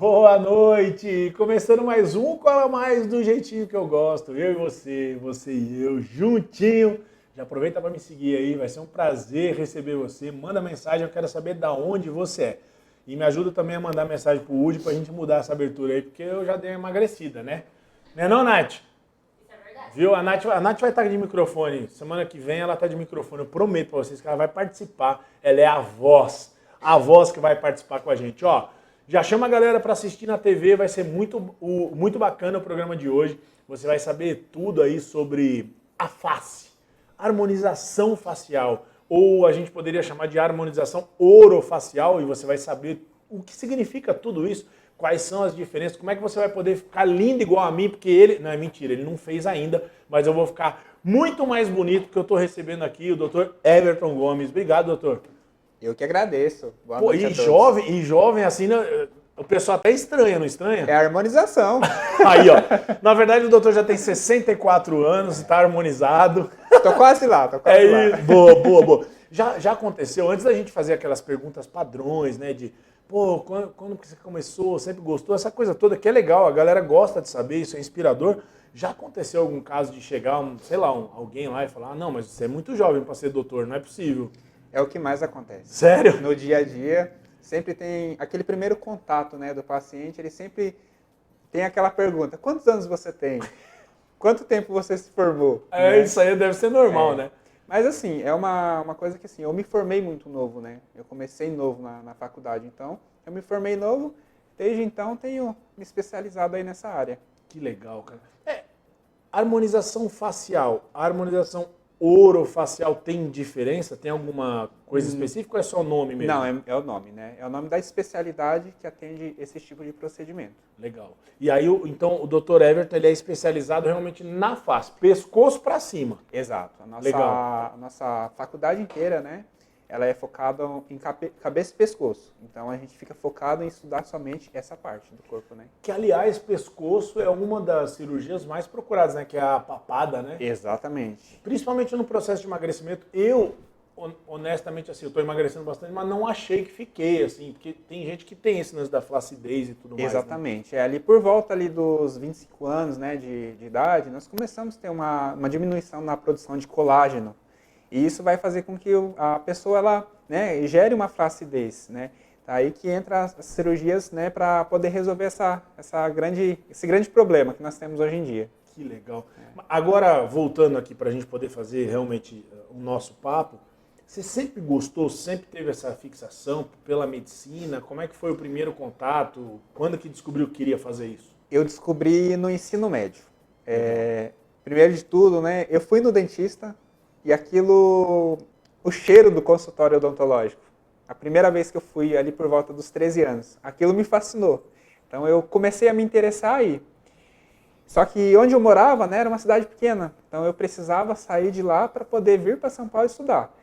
Boa noite! Começando mais um Cola Mais do jeitinho que eu gosto. Eu e você e eu, juntinho. Já aproveita para me seguir aí, vai ser um prazer receber você. Manda mensagem, eu quero saber da onde você é. E me ajuda também a mandar mensagem pro Woody pra gente mudar essa abertura aí, porque eu já dei uma emagrecida, né? Não é não, Nath? Isso é verdade. Viu? A Nath vai estar de microfone. Semana que vem ela está de microfone. Eu prometo para vocês que ela vai participar. Ela é a voz que vai participar com a gente. Ó, já chama a galera para assistir na TV. Vai ser muito bacana o programa de hoje. Você vai saber tudo aí sobre a face, harmonização facial. Ou a gente poderia chamar de harmonização orofacial. E você vai saber o que significa tudo isso. Quais são as diferenças? Como é que você vai poder ficar lindo igual a mim? Porque ele... Não, é mentira, ele não fez ainda, mas eu vou ficar muito mais bonito porque eu estou recebendo aqui o Dr. Everton Gomes. Obrigado, doutor. Eu que agradeço. Boa Pô, noite a e todos. jovem assim, né, o pessoal até estranha, não estranha? É a harmonização. Aí, ó. Na verdade, o doutor já tem 64 anos, está harmonizado. Tô quase lá, tô quase É lá. isso. Boa, boa, boa. Já aconteceu, antes da gente fazer aquelas perguntas padrões, né, de pô, quando que você começou, sempre gostou, essa coisa toda que é legal, a galera gosta de saber, isso é inspirador. Já aconteceu algum caso de chegar, alguém lá e falar, ah, não, mas você é muito jovem para ser doutor, não é possível. É o que mais acontece. Sério? No dia a dia, sempre tem aquele primeiro contato, né, do paciente, ele sempre tem aquela pergunta, quantos anos você tem? Quanto tempo você se formou? É, Né? isso aí deve ser normal, né? Mas assim, é uma coisa que assim, eu me formei muito novo, né? Eu comecei novo na faculdade, então eu me formei novo, desde então tenho me especializado aí nessa área. Que legal, cara. Harmonização facial, a harmonização orofacial tem diferença? Tem alguma coisa específica ou é só nome mesmo? Não, é o nome, né? É o nome da especialidade que atende esse tipo de procedimento. Legal. E aí, então, o Dr. Everton ele é especializado realmente na face, pescoço para cima. Exato. Legal. A nossa faculdade inteira, né? Ela é focada em cabeça e pescoço. Então a gente fica focado em estudar somente essa parte do corpo, né? Que, aliás, pescoço é uma das cirurgias mais procuradas, né? Que é a papada, né? Exatamente. Principalmente no processo de emagrecimento. Eu, honestamente, assim, eu estou emagrecendo bastante, mas não achei que fiquei, assim, porque tem gente que tem esse lance da flacidez e tudo mais. Exatamente. É ali por volta ali dos 25 anos, né, de idade, nós começamos a ter uma diminuição na produção de colágeno. E isso vai fazer com que a pessoa ela, né, gere uma flacidez, né? Tá aí que entra as cirurgias, né, para poder resolver esse grande problema que nós temos hoje em dia. Que legal. Agora, voltando aqui para a gente poder fazer realmente o nosso papo, você sempre gostou, sempre teve essa fixação pela medicina? Como é que foi o primeiro contato? Quando que descobriu que queria fazer isso? Eu descobri no ensino médio. Primeiro de tudo, né, eu fui no dentista e o cheiro do consultório odontológico, a primeira vez que eu fui ali por volta dos 13 anos, aquilo me fascinou. Então eu comecei a me interessar aí. Só que onde eu morava, né, era uma cidade pequena, então eu precisava sair de lá para poder vir para São Paulo estudar.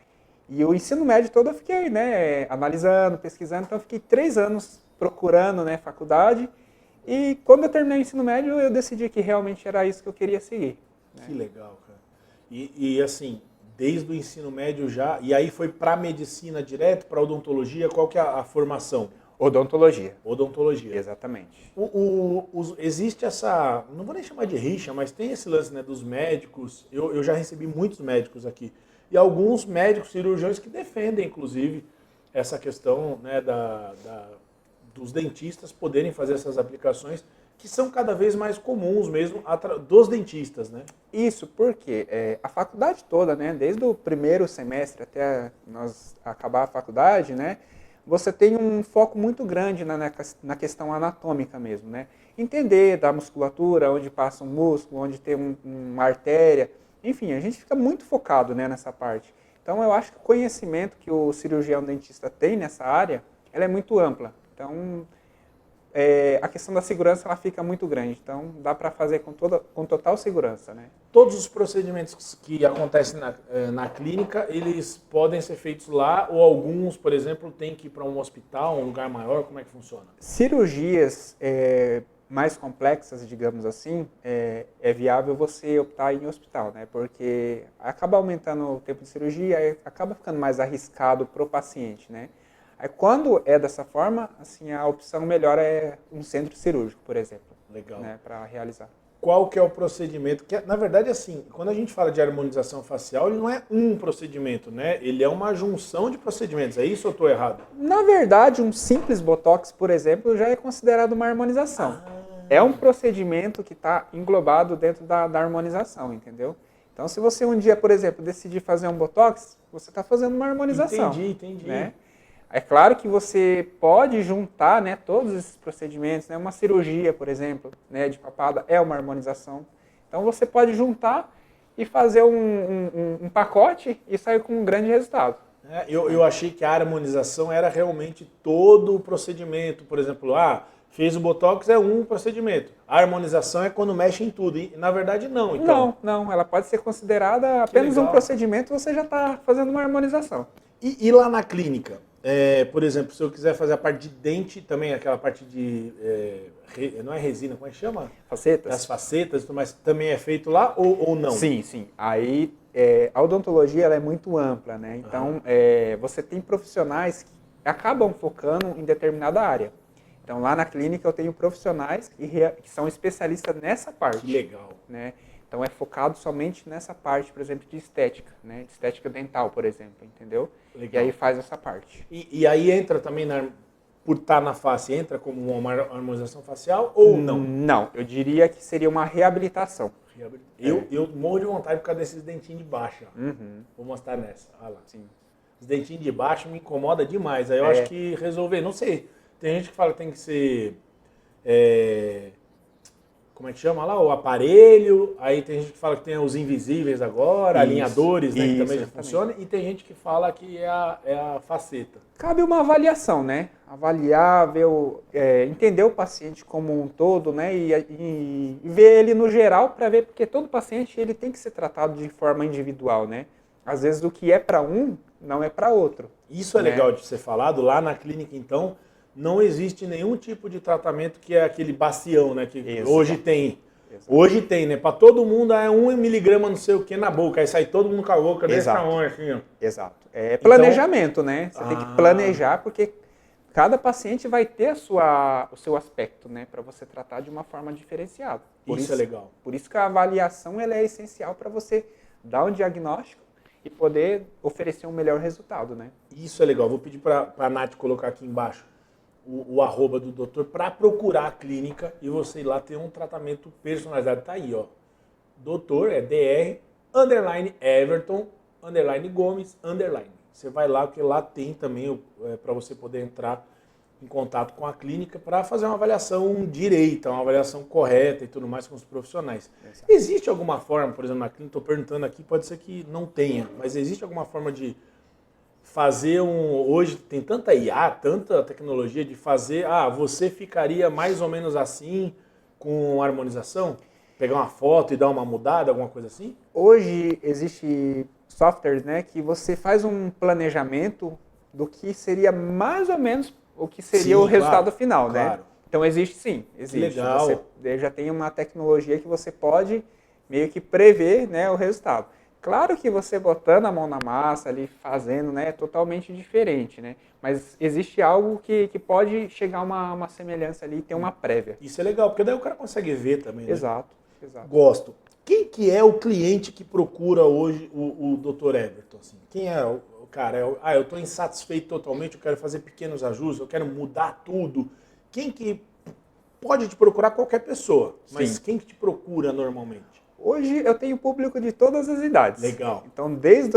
E o ensino médio todo eu fiquei, né, analisando, pesquisando, então eu fiquei 3 anos procurando, né, faculdade. E quando eu terminei o ensino médio, eu decidi que realmente era isso que eu queria seguir. Que legal, cara. E assim, desde o ensino médio já, e aí foi para medicina direto, para odontologia, qual que é a formação? Odontologia. Odontologia. Exatamente. Existe essa, não vou nem chamar de rixa, mas tem esse lance, né, dos médicos. Eu já recebi muitos médicos aqui. E alguns médicos cirurgiões que defendem, inclusive, essa questão, né, dos dentistas poderem fazer essas aplicações, que são cada vez mais comuns mesmo dos dentistas, né? Isso, porque a faculdade toda, né, desde o primeiro semestre até nós acabar a faculdade, né, você tem um foco muito grande na questão anatômica mesmo, né? Entender da musculatura, onde passa um músculo, onde tem uma artéria, enfim, a gente fica muito focado, né, nessa parte. Então eu acho que o conhecimento que o cirurgião dentista tem nessa área, ela é muito ampla. Então a questão da segurança ela fica muito grande, então dá para fazer com total segurança, né? Todos os procedimentos que acontecem na clínica, eles podem ser feitos lá ou alguns, por exemplo, tem que ir para um hospital, um lugar maior, como é que funciona? Cirurgias mais complexas, digamos assim, é viável você optar em hospital, né? Porque acaba aumentando o tempo de cirurgia e acaba ficando mais arriscado para o paciente, né? Aí quando é dessa forma, assim, a opção melhor é um centro cirúrgico, por exemplo. Legal. Né, para realizar. Qual que é o procedimento? Que, na verdade, assim, quando a gente fala de harmonização facial, ele não é um procedimento, né? Ele é uma junção de procedimentos. É isso ou eu estou errado? Na verdade, um simples botox, por exemplo, já é considerado uma harmonização. É um procedimento que está englobado dentro da harmonização, entendeu? Então, se você um dia, por exemplo, decidir fazer um botox, você está fazendo uma harmonização. Entendi. Né? É claro que você pode juntar, né, todos esses procedimentos, né, uma cirurgia, por exemplo, né, de papada é uma harmonização. Então você pode juntar e fazer um pacote e sair com um grande resultado. Eu achei que a harmonização era realmente todo o procedimento. Por exemplo, fez o Botox é um procedimento. A harmonização é quando mexe em tudo. E, na verdade, não. Então... Não. Ela pode ser considerada apenas um procedimento, você já está fazendo uma harmonização. E lá na clínica? Por exemplo, se eu quiser fazer a parte de dente, também aquela parte de... não é resina, como é que chama? Facetas. As facetas, mas também é feito lá ou não? Sim. Aí a odontologia ela é muito ampla, né? Então você tem profissionais que acabam focando em determinada área. Então lá na clínica eu tenho profissionais que são especialistas nessa parte. Que legal. Né? Então é focado somente nessa parte, por exemplo, de estética, né? De estética dental, por exemplo, entendeu? Legal. E aí faz essa parte. E aí entra também, por estar na face, entra como uma harmonização facial ou não? Não, eu diria que seria uma reabilitação. Eu morro de vontade por causa desses dentinhos de baixo. Vou mostrar nessa. Olha lá. Sim. Os dentinhos de baixo me incomoda demais. Aí eu acho que resolver, não sei. Tem gente que fala que tem que ser... como é que chama lá? O aparelho. Aí tem gente que fala que tem os invisíveis agora, alinhadores, né? Que também já funciona. E tem gente que fala que é a faceta. Cabe uma avaliação, né? Avaliar, ver entender o paciente como um todo, né? E ver ele no geral para ver, porque todo paciente ele tem que ser tratado de forma individual, né? Às vezes o que é para um não é para outro. Isso é legal de ser falado. Lá na clínica, então, não existe nenhum tipo de tratamento que é aquele bacião, né? Que hoje tem. Exato. Hoje tem, né? Para todo mundo é 1 miligrama não sei o que na boca. Aí sai todo mundo com a boca desse tamanho, assim, ó. Exato. É planejamento, então, né? Você tem que planejar, porque cada paciente vai ter o seu aspecto, né? Para você tratar de uma forma diferenciada. Isso é legal. Por isso que a avaliação ela é essencial para você dar um diagnóstico e poder oferecer um melhor resultado, né? Isso é legal. Vou pedir para a Nath colocar aqui embaixo o arroba do doutor para procurar a clínica e você ir lá ter um tratamento personalizado. Tá aí, ó. Doutor é DR, _Everton, _Gomes, _. Você vai lá, porque lá tem também para você poder entrar em contato com a clínica para fazer uma avaliação direita, uma avaliação correta e tudo mais com os profissionais. Exato. Existe alguma forma, por exemplo, na clínica, estou perguntando aqui, pode ser que não tenha, mas existe alguma forma de fazer hoje tem tanta IA, tanta tecnologia de fazer, você ficaria mais ou menos assim com harmonização? Pegar uma foto e dar uma mudada, alguma coisa assim? Hoje existe softwares, né, que você faz um planejamento do que seria mais ou menos o que seria o resultado final, né? Então existe sim, existe. Que legal. Você já tem uma tecnologia que você pode meio que prever, né, o resultado. Claro que você botando a mão na massa ali, fazendo, né, é totalmente diferente, né? Mas existe algo que pode chegar a uma semelhança ali e ter uma prévia. Isso é legal, porque daí o cara consegue ver também, né? Exato. Gosto. Quem que é o cliente que procura hoje o Dr. Everton? Assim? Quem é o cara? Eu estou insatisfeito totalmente, eu quero fazer pequenos ajustes, eu quero mudar tudo. Quem que pode te procurar? Qualquer pessoa, mas sim, quem que te procura normalmente? Hoje eu tenho público de todas as idades. Legal. Então, desde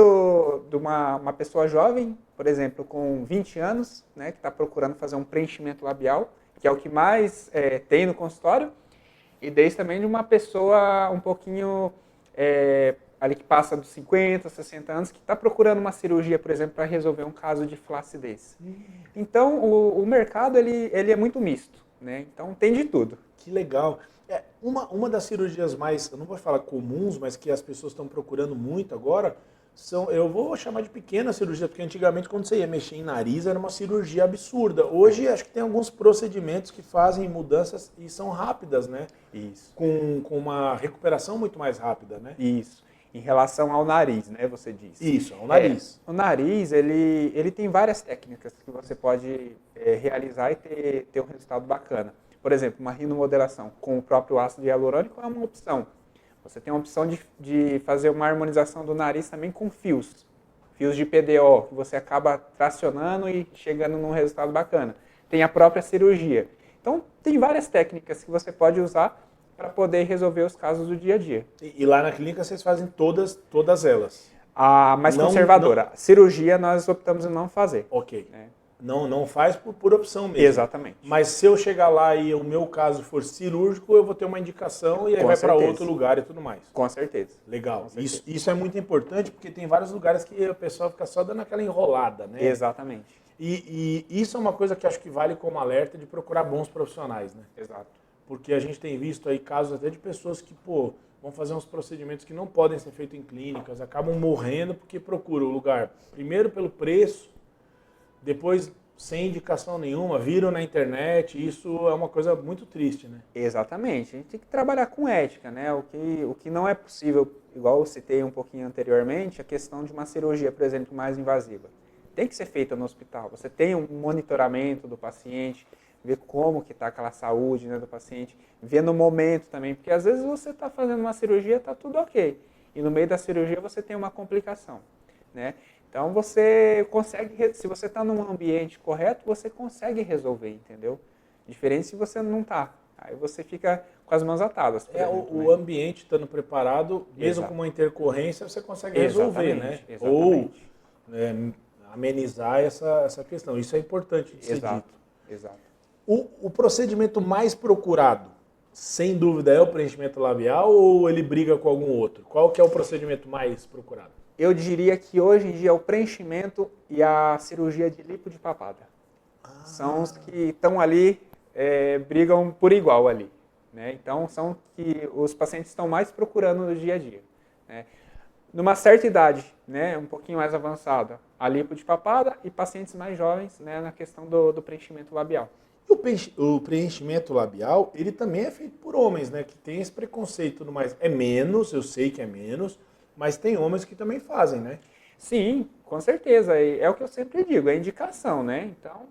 de uma pessoa jovem, por exemplo, com 20 anos, né, que está procurando fazer um preenchimento labial, que é o que mais tem no consultório, e desde também de uma pessoa um pouquinho ali que passa dos 50, 60 anos, que está procurando uma cirurgia, por exemplo, para resolver um caso de flacidez. Então, o mercado ele é muito misto, né? Então, tem de tudo. Que legal. Uma das cirurgias mais, eu não vou falar comuns, mas que as pessoas estão procurando muito agora, eu vou chamar de pequena cirurgia, porque antigamente quando você ia mexer em nariz era uma cirurgia absurda. Hoje acho que tem alguns procedimentos que fazem mudanças e são rápidas, né? Isso. Com uma recuperação muito mais rápida, né? Isso. Em relação ao nariz, né, você disse. Isso, ao nariz. O nariz, ele tem várias técnicas que você pode realizar e ter um resultado bacana. Por exemplo, uma rinomodelação com o próprio ácido hialurônico é uma opção. Você tem a opção de fazer uma harmonização do nariz também com fios de PDO, que você acaba tracionando e chegando num resultado bacana. Tem a própria cirurgia. Então, tem várias técnicas que você pode usar para poder resolver os casos do dia a dia. E lá na clínica vocês fazem todas elas? A mais conservadora. Cirurgia nós optamos em não fazer. Ok. Né? Não faz por opção mesmo. Exatamente. Mas se eu chegar lá e o meu caso for cirúrgico, eu vou ter uma indicação e aí vai para outro lugar e tudo mais. Com certeza. Legal. Com certeza. Isso é muito importante porque tem vários lugares que o pessoal fica só dando aquela enrolada, né? Exatamente. E isso é uma coisa que acho que vale como alerta de procurar bons profissionais, né? Exato. Porque a gente tem visto aí casos até de pessoas que, vão fazer uns procedimentos que não podem ser feitos em clínicas, acabam morrendo porque procuram o lugar, primeiro pelo preço, depois sem indicação nenhuma, viram na internet, isso é uma coisa muito triste, né? Exatamente. A gente tem que trabalhar com ética, né? O que não é possível, igual eu citei um pouquinho anteriormente, a questão de uma cirurgia, por exemplo, mais invasiva. Tem que ser feita no hospital. Você tem um monitoramento do paciente, ver como que está aquela saúde, né, do paciente, ver no momento também, porque às vezes você está fazendo uma cirurgia, está tudo ok, e no meio da cirurgia você tem uma complicação, né? Então você consegue, se você está num ambiente correto, você consegue resolver, entendeu? Diferente se você não está, aí você fica com as mãos atadas. O ambiente estando preparado, mesmo com uma intercorrência, você consegue resolver, né? Exatamente. Ou amenizar essa questão. Isso é importante de ser dito. Exato. O procedimento mais procurado, sem dúvida, é o preenchimento labial ou ele briga com algum outro? Qual que é o procedimento mais procurado? Eu diria que hoje em dia é o preenchimento e a cirurgia de lipo de papada. São os que estão ali, brigam por igual ali. Né? Então, são que os pacientes estão mais procurando no dia a dia. Né? Numa certa idade, né, um pouquinho mais avançada, a lipo de papada e pacientes mais jovens, né, na questão do preenchimento labial. O preenchimento labial, ele também é feito por homens, né? Que tem esse preconceito e tudo mais. É menos, eu sei que é menos, mas tem homens que também fazem, né? Sim, com certeza. É o que eu sempre digo, é indicação, né? Então,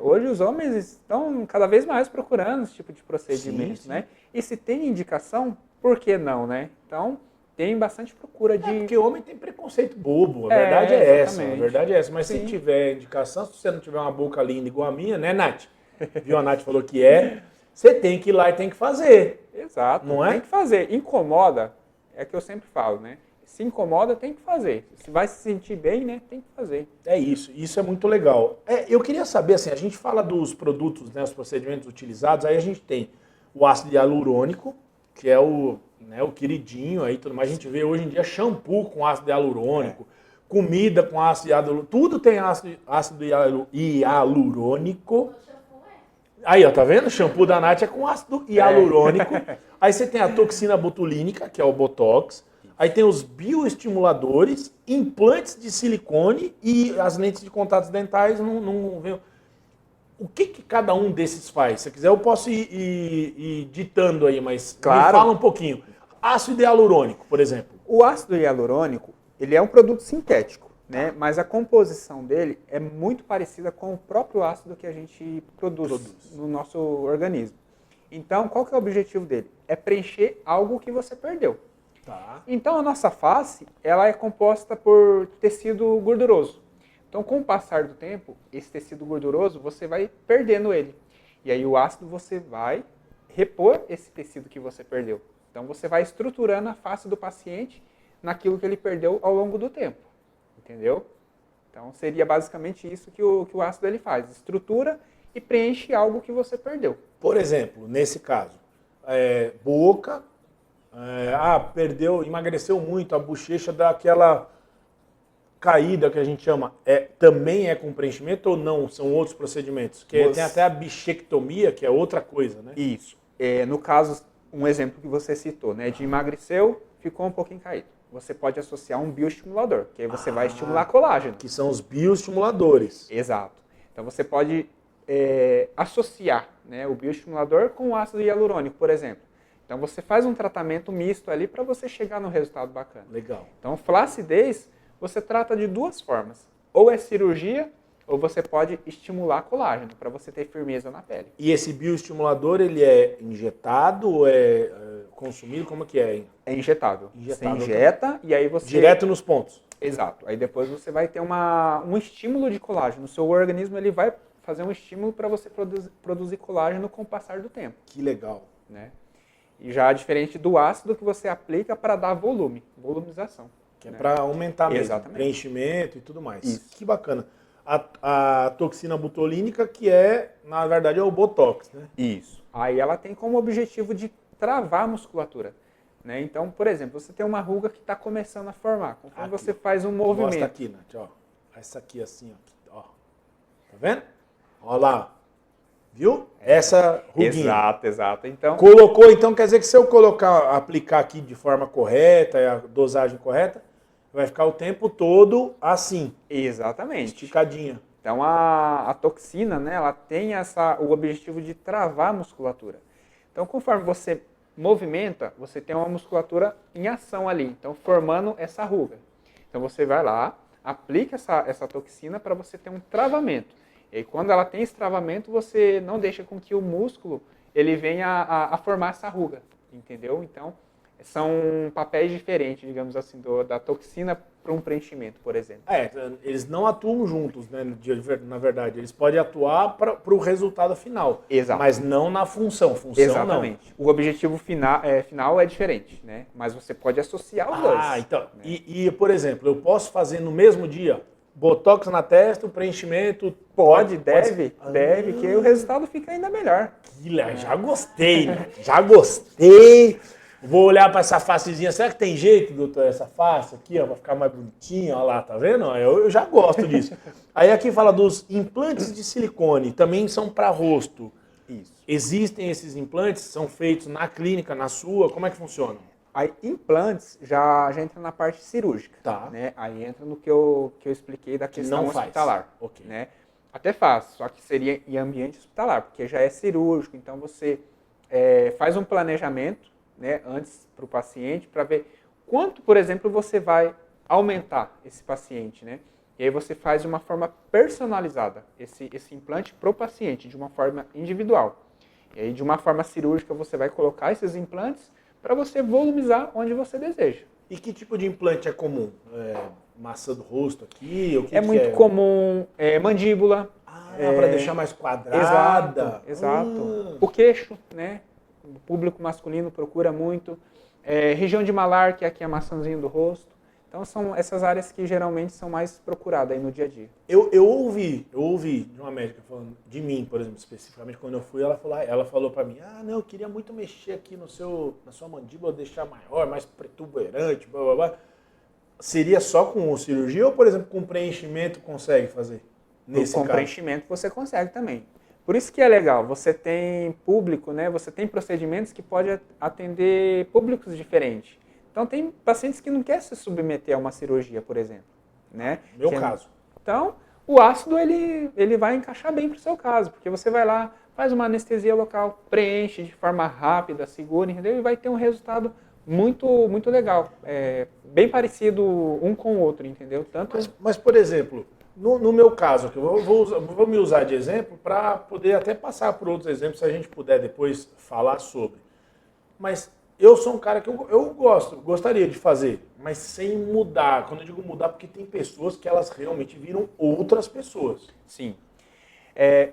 hoje os homens estão cada vez mais procurando esse tipo de procedimento, sim. Né? E se tem indicação, por que não, né? Então, tem bastante procura de... porque o homem tem preconceito bobo, a verdade é exatamente. essa. A verdade é essa. Mas sim. Se tiver indicação, se você não tiver uma boca linda igual a minha, né, Nath? Viu? A Nath falou que você tem que ir lá e tem que fazer. Exato, não é? Tem que fazer. Incomoda, é o que eu sempre falo, né? Se incomoda, tem que fazer. Se vai se sentir bem, né, tem que fazer. É isso é muito legal. Eu queria saber, assim, a gente fala dos produtos, né, os procedimentos utilizados, aí a gente tem o ácido hialurônico, que é o queridinho aí, tudo mais. A gente vê hoje em dia shampoo com ácido hialurônico, comida com ácido hialurônico, tudo tem ácido hialurônico. Aí, ó, tá vendo? O shampoo da Nath é com ácido hialurônico. Aí você tem a toxina botulínica, que é o Botox. Aí tem os bioestimuladores, implantes de silicone e as lentes de contatos dentais não vem. O que cada um desses faz? Se quiser, eu posso ir ditando aí, mas claro. Me fala um pouquinho. Ácido hialurônico, por exemplo. O ácido hialurônico, ele é um produto sintético, né? Mas a composição dele é muito parecida com o próprio ácido que a gente produz no nosso organismo. Então, qual que é o objetivo dele? É preencher algo que você perdeu. Tá. Então, a nossa face, ela é composta por tecido gorduroso. Então, com o passar do tempo, esse tecido gorduroso, você vai perdendo ele. E aí, o ácido, você vai repor esse tecido que você perdeu. Então, você vai estruturando a face do paciente naquilo que ele perdeu ao longo do tempo. Entendeu? Então, seria basicamente isso que o ácido ele faz. Estrutura e preenche algo que você perdeu. Por exemplo, nesse caso, boca, emagreceu muito, a bochecha dá aquela caída que a gente chama, também é com preenchimento ou não? São outros procedimentos? Tem até a bichectomia, que é outra coisa, né? Isso. No caso, um exemplo que você citou, né? De emagreceu, ficou um pouquinho caído. Você pode associar um bioestimulador, que aí você vai estimular colágeno. Que são os bioestimuladores. Exato. Então você pode associar, né, o bioestimulador com o ácido hialurônico, por exemplo. Então você faz um tratamento misto ali para você chegar no resultado bacana. Legal. Então flacidez você trata de duas formas. Ou é cirurgia, ou você pode estimular colágeno para você ter firmeza na pele. E esse bioestimulador, ele é injetado ou é consumido? Como que é? É injetável. Injetável Você injeta e aí você... Direto nos pontos. Exato. Aí depois você vai ter um estímulo de colágeno. O seu organismo ele vai fazer um estímulo para você produzir colágeno com o passar do tempo. Que legal. Né? E já diferente do ácido que você aplica para dar volume, volumização. Que é para aumentar mesmo, Exatamente. preenchimento e tudo mais. Isso. Que bacana. A toxina botulínica, que é, na verdade, é o Botox, né? Isso. Aí ela tem como objetivo de travar a musculatura. Né? Então, por exemplo, você tem uma ruga que está começando a formar. Conforme Aqui. você faz um movimento... Mostra aqui, Nath, ó. Essa aqui assim, ó. Tá vendo? Olha lá. Viu? Essa ruguinha. Exato. Então, Colocou, então quer dizer que se eu aplicar aqui de forma correta, a dosagem correta, vai ficar o tempo todo assim. exatamente. Esticadinha. Então a toxina, né, ela tem o objetivo de travar a musculatura. Então conforme você movimenta, você tem uma musculatura em ação ali, então formando essa ruga. Então você vai lá, aplica essa toxina para você ter um travamento. E aí, quando ela tem esse travamento, você não deixa com que o músculo ele venha a formar essa ruga, entendeu? Então são papéis diferentes, digamos assim, da toxina para um preenchimento, por exemplo. Eles não atuam juntos, né? Na verdade, eles podem atuar para o resultado final, Exato. mas não na função. Exatamente. Não. O objetivo final é diferente, né? Mas você pode associar os dois. Então. Né? E, por exemplo, eu posso fazer no mesmo dia botox na testa, o preenchimento? Deve, que aí o resultado fica ainda melhor. Já gostei, né? Já gostei. Vou olhar para essa facezinha. Será que tem jeito, doutor, essa face aqui, ó, para ficar mais bonitinha? Olha lá, tá vendo? Eu já gosto disso. Aí aqui fala dos implantes de silicone, também são para rosto. Isso. Existem esses implantes? São feitos na clínica, na sua? Como é que funciona? Aí, implantes já entra na parte cirúrgica. Tá. Né? Aí entra no que eu expliquei da questão não hospitalar. Okay. Né? Até faz, só que seria em ambiente hospitalar, porque já é cirúrgico, então você faz um planejamento, né, antes para o paciente, para ver quanto, por exemplo, você vai aumentar esse paciente, né? E aí você faz de uma forma personalizada esse implante para o paciente, de uma forma individual. E aí de uma forma cirúrgica você vai colocar esses implantes para você volumizar onde você deseja. E que tipo de implante é comum? Maçã do rosto aqui? O que muito comum, mandíbula. Para deixar mais quadrada. Exato. O queixo, né? O público masculino procura muito. Região de malar, que aqui é a maçãzinha do rosto. Então são essas áreas que geralmente são mais procuradas aí no dia a dia. Eu ouvi de uma médica falando, de mim, por exemplo, especificamente, quando eu fui, ela falou para mim, eu queria muito mexer aqui na sua mandíbula, deixar maior, mais protuberante, blá, blá, blá. Seria só com cirurgia ou, por exemplo, com preenchimento consegue fazer? Com preenchimento você consegue também. Por isso que é legal, você tem público, né? Você tem procedimentos que pode atender públicos diferentes. Então tem pacientes que não querem se submeter a uma cirurgia, por exemplo. Né? Meu caso. Então, o ácido ele vai encaixar bem para o seu caso, porque você vai lá, faz uma anestesia local, preenche de forma rápida, segura, entendeu? E vai ter um resultado muito, muito legal. Bem parecido um com o outro, entendeu? Mas por exemplo, no meu caso, que eu vou me usar de exemplo para poder até passar por outros exemplos, se a gente puder depois falar sobre. Mas eu sou um cara que eu gostaria de fazer, mas sem mudar. Quando eu digo mudar, porque tem pessoas que elas realmente viram outras pessoas. Sim.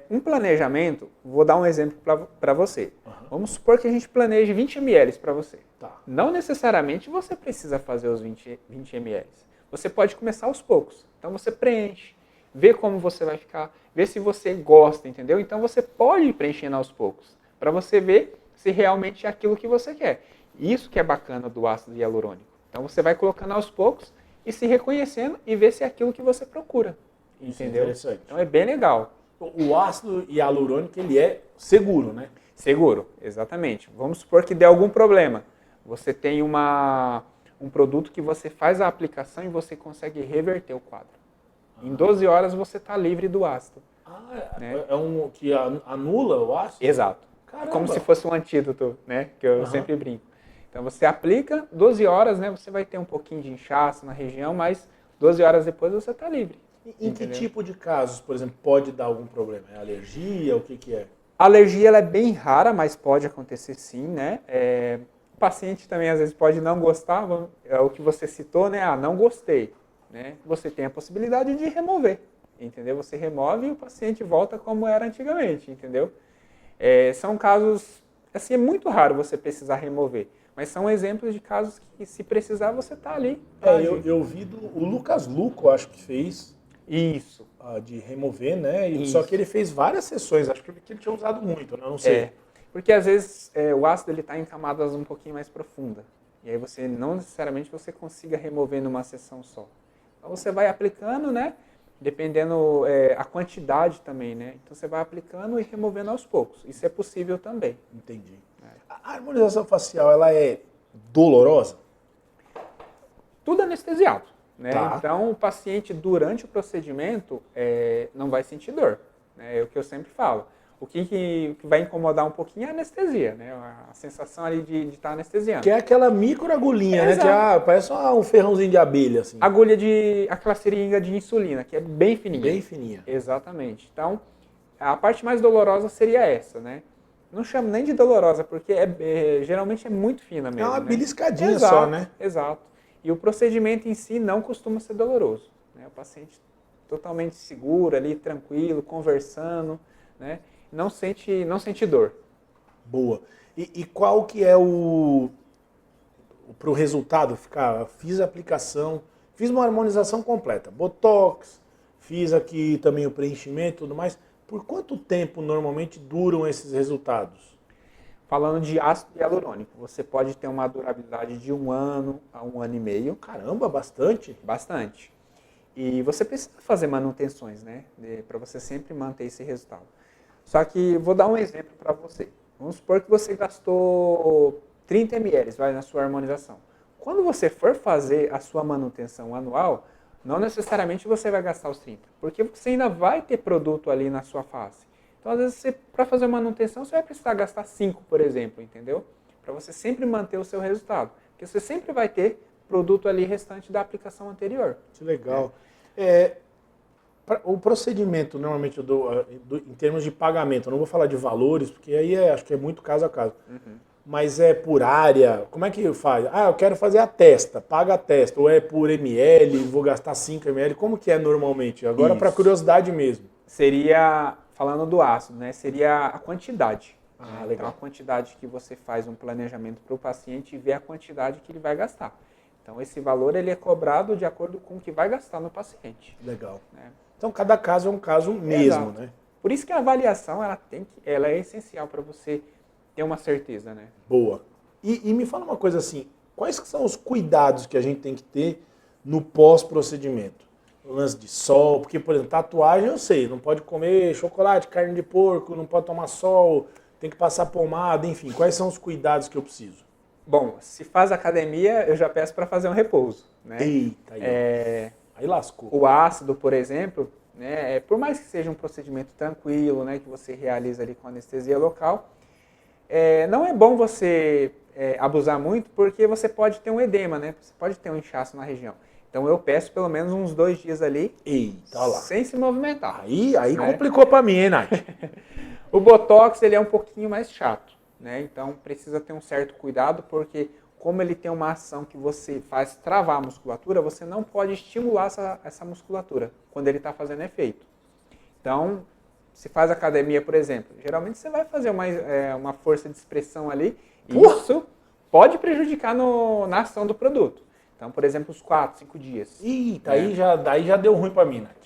Um planejamento, vou dar um exemplo para você. Uhum. Vamos supor que a gente planeje 20 ml para você. Tá. Não necessariamente você precisa fazer os 20 ml. Você pode começar aos poucos. Então você preenche, vê como você vai ficar, vê se você gosta, entendeu? Então você pode ir preenchendo aos poucos, para você ver se realmente é aquilo que você quer. Isso que é bacana do ácido hialurônico. Então você vai colocando aos poucos e se reconhecendo e ver se é aquilo que você procura. Isso entendeu? É interessante. Então é bem legal. O ácido hialurônico, ele é seguro, né? Seguro, exatamente. Vamos supor que dê algum problema. Você tem um produto que você faz a aplicação e você consegue reverter o quadro. Em 12 horas você está livre do ácido. É um que anula o ácido? Exato. Caramba. Como se fosse um antídoto, né? Que eu sempre brinco. Então você aplica, 12 horas, né? Você vai ter um pouquinho de inchaço na região, mas 12 horas depois você está livre. Em que tipo de casos, por exemplo, pode dar algum problema? É alergia? O que é? A alergia ela é bem rara, mas pode acontecer sim, né? O paciente também às vezes pode não gostar, é o que você citou, né? Ah, não gostei, né? Você tem a possibilidade de remover, entendeu? Você remove e o paciente volta como era antigamente, entendeu? São casos, assim, é muito raro você precisar remover, mas são exemplos de casos que se precisar você tá ali. Eu vi o Lucas Luco, acho que fez. Isso. De remover, né? Isso. Só que ele fez várias sessões, acho que ele tinha usado muito, né? Não sei. Porque às vezes o ácido ele está em camadas um pouquinho mais profundas. E aí você não necessariamente você consiga remover numa sessão só. Então você vai aplicando, né? Dependendo a quantidade também, né? Então você vai aplicando e removendo aos poucos. Isso é possível também. Entendi. A harmonização facial, ela é dolorosa? Tudo anestesiado. Né? Tá. Então, o paciente, durante o procedimento, não vai sentir dor. Né? É o que eu sempre falo. O que vai incomodar um pouquinho é a anestesia, né? A sensação ali de estar anestesiando. Que é aquela microagulhinha, né? Que parece um ferrãozinho de abelha, assim. Agulha aquela seringa de insulina, que é bem fininha. Bem fininha. Exatamente. Então, a parte mais dolorosa seria essa, né? Não chamo nem de dolorosa, porque geralmente é muito fina mesmo. É uma beliscadinha Exato, só, né? Exato. E o procedimento em si não costuma ser doloroso. Né? O paciente totalmente seguro ali, tranquilo, conversando, né? Não sente dor. Boa. E qual que é pro resultado? Fiz a aplicação, fiz uma harmonização completa, botox, fiz aqui também o preenchimento e tudo mais. Por quanto tempo normalmente duram esses resultados? Falando de ácido hialurônico, você pode ter uma durabilidade de 1 ano a 1 ano e meio. Caramba, bastante. Bastante. E você precisa fazer manutenções, né? Para você sempre manter esse resultado. Só que vou dar um exemplo para você. Vamos supor que você gastou 30 ml na sua harmonização. Quando você for fazer a sua manutenção anual, não necessariamente você vai gastar os 30, porque você ainda vai ter produto ali na sua face. Então, às vezes, para fazer manutenção, você vai precisar gastar 5, por exemplo, entendeu? Para você sempre manter o seu resultado. Porque você sempre vai ter produto ali restante da aplicação anterior. Que legal. O procedimento, normalmente, em termos de pagamento, eu não vou falar de valores, porque aí acho que é muito caso a caso. Mas é por área? Como é que faz? Ah, eu quero fazer a testa, paga a testa. Ou é por ml, vou gastar 5 ml. Como que é normalmente? Agora, para curiosidade mesmo. Seria, falando do ácido, né? Seria a quantidade. Legal. Então, a quantidade que você faz um planejamento para o paciente e vê a quantidade que ele vai gastar. Então, esse valor ele é cobrado de acordo com o que vai gastar no paciente. Legal. Né? Então, cada caso é um caso mesmo, Exato. né? Por isso que a avaliação ela é essencial para você ter uma certeza, né? Boa. E me fala uma coisa assim, quais que são os cuidados que a gente tem que ter no pós-procedimento? O lance de sol, porque, por exemplo, tatuagem eu sei, não pode comer chocolate, carne de porco, não pode tomar sol, tem que passar pomada, enfim. Quais são os cuidados que eu preciso? Bom, se faz academia, eu já peço para fazer um repouso, né? Eita, aí lascou. O ácido, por exemplo, né, por mais que seja um procedimento tranquilo, né, que você realiza ali com anestesia local, não é bom você abusar muito, porque você pode ter um edema, né? Você pode ter um inchaço na região. Então eu peço pelo menos uns 2 dias ali, sem se movimentar. Aí né? Complicou para mim, hein, Nath? O Botox ele é um pouquinho mais chato, né? Então precisa ter um certo cuidado, porque como ele tem uma ação que você faz travar a musculatura, você não pode estimular essa musculatura quando ele está fazendo efeito. Então, se faz academia, por exemplo, geralmente você vai fazer uma força de expressão ali, e isso pode prejudicar na ação do produto. Então, por exemplo, os 4, 5 dias. Eita, daí já deu ruim pra mim, Nath.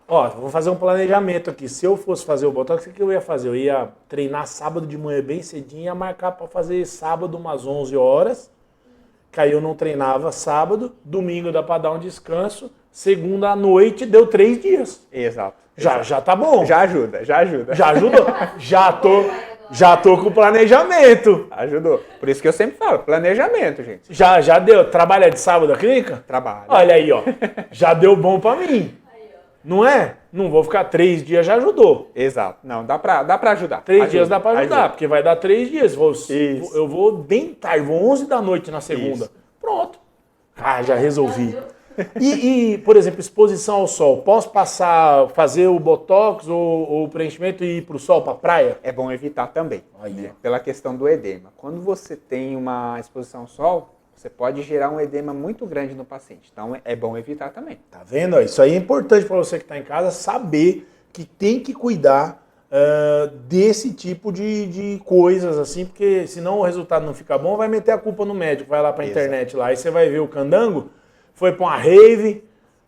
Ó, vou fazer um planejamento aqui. Se eu fosse fazer o Botox, o que eu ia fazer? Eu ia treinar sábado de manhã bem cedinho, ia marcar pra fazer sábado umas 11 horas, que aí eu não treinava sábado, domingo dá pra dar um descanso, segunda à noite deu 3 dias. Exato. Já tá bom. Já ajuda. Já ajudou. Já tô com planejamento. Ajudou. Por isso que eu sempre falo, planejamento, gente. Já deu. Trabalha de sábado a clínica? Trabalho. Olha aí, ó. Já deu bom pra mim. Não é? Não vou ficar 3 dias, já ajudou. Exato. Não, dá pra ajudar. 3 dias dá pra ajudar, ajuda. porque vai dar 3 dias. Isso. Eu vou bem tarde, vou 11 da noite na segunda. Isso. Pronto. Ah, já resolvi. Por exemplo, exposição ao sol. Posso fazer o botox ou o preenchimento e ir pro sol, pra praia? É bom evitar também, Aí, né? ó. Pela questão do edema. Quando você tem uma exposição ao sol, você pode gerar um edema muito grande no paciente. Então é bom evitar também. Tá vendo? Isso aí é importante para você que está em casa saber que tem que cuidar desse tipo de coisas, assim, porque senão o resultado não fica bom, vai meter a culpa no médico, vai lá para a internet lá. Aí você vai ver o candango, foi para uma rave,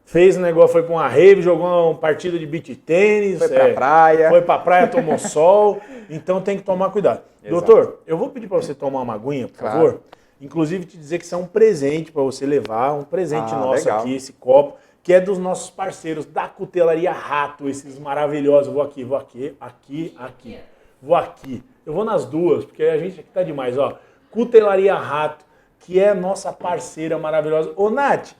fez um negócio, foi para uma rave, jogou uma partida de beach tênis. Foi pra praia. Foi pra praia, tomou sol. Então tem que tomar cuidado. Exato. Doutor, eu vou pedir para você tomar uma aguinha, por favor. Inclusive te dizer que isso é um presente para você levar, um presente nosso legal. aqui, esse copo, que é dos nossos parceiros da Cutelaria Rato, esses maravilhosos. Vou aqui. Vou aqui. Eu vou nas duas, porque a gente aqui tá demais, ó. Cutelaria Rato, que é nossa parceira maravilhosa. Ô, Nath,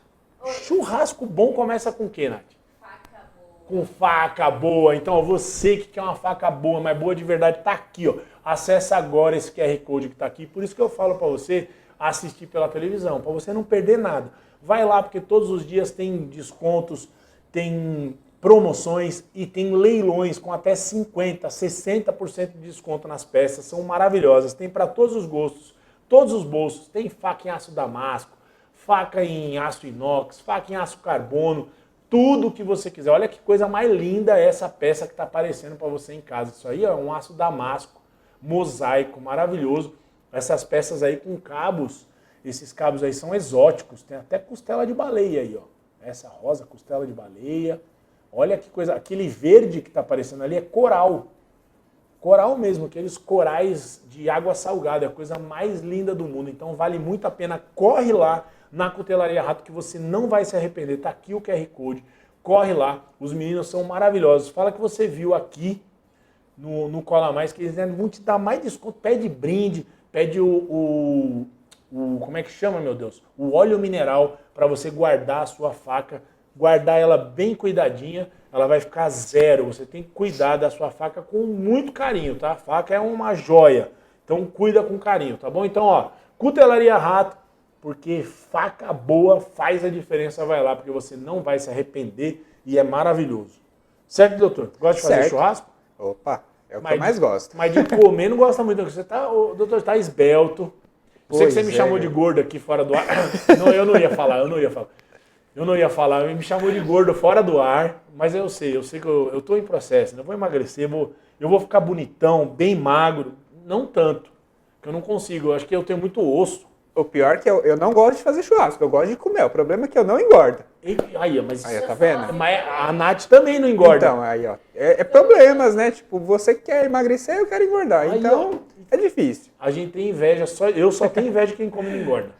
churrasco bom começa com o quê, Nath? Faca boa. Com faca boa. Então, ó, você que quer uma faca boa, mas boa de verdade, tá aqui, ó. Acessa agora esse QR Code que tá aqui. Por isso que eu falo para você assistir pela televisão, para você não perder nada. Vai lá, porque todos os dias tem descontos, tem promoções e tem leilões com até 50%, 60% de desconto nas peças. São maravilhosas. Tem para todos os gostos, todos os bolsos. Tem faca em aço damasco, faca em aço inox, faca em aço carbono, tudo que você quiser. Olha que coisa mais linda essa peça que está aparecendo para você em casa. Isso aí é um aço damasco, mosaico, maravilhoso. Essas peças aí com cabos, esses cabos aí são exóticos. Tem até costela de baleia aí, ó. Essa rosa, costela de baleia. Olha que coisa, aquele verde que está aparecendo ali é coral. Coral mesmo, aqueles corais de água salgada, é a coisa mais linda do mundo. Então vale muito a pena, corre lá na Cutelaria Rato que você não vai se arrepender. Tá aqui o QR Code, corre lá, os meninos são maravilhosos. Fala que você viu aqui no Cola Mais, que eles vão te dar mais desconto, pede brinde, pede como é que chama, meu Deus? O óleo mineral para você guardar a sua faca, guardar ela bem cuidadinha, ela vai ficar zero. Você tem que cuidar da sua faca com muito carinho, tá? A faca é uma joia, então cuida com carinho, tá bom? Então, ó, Cutelaria Rato, porque faca boa faz a diferença, vai lá, porque você não vai se arrepender e é maravilhoso. Certo, doutor? Gosta de fazer churrasco? Opa, é o que eu mais gosto. Mas de comer não gosta muito. Você tá, o doutor está esbelto. Eu sei que você me chamou de gordo aqui fora do ar. Não, eu não ia falar. Me chamou de gordo fora do ar, mas eu sei que eu tô em processo. Eu vou emagrecer, eu vou ficar bonitão, bem magro. Não tanto, que eu não consigo. Eu acho que eu tenho muito osso. O pior é que eu não gosto de fazer churrasco, eu gosto de comer. O problema é que eu não engordo. Aí, mas Aí, tá vendo? Mas a Nath também não engorda. Então, aí, ó. É problemas, né? Tipo, você quer emagrecer, eu quero engordar. Aí, então, é difícil. A gente tem inveja, eu só tenho inveja de quem come e não engorda.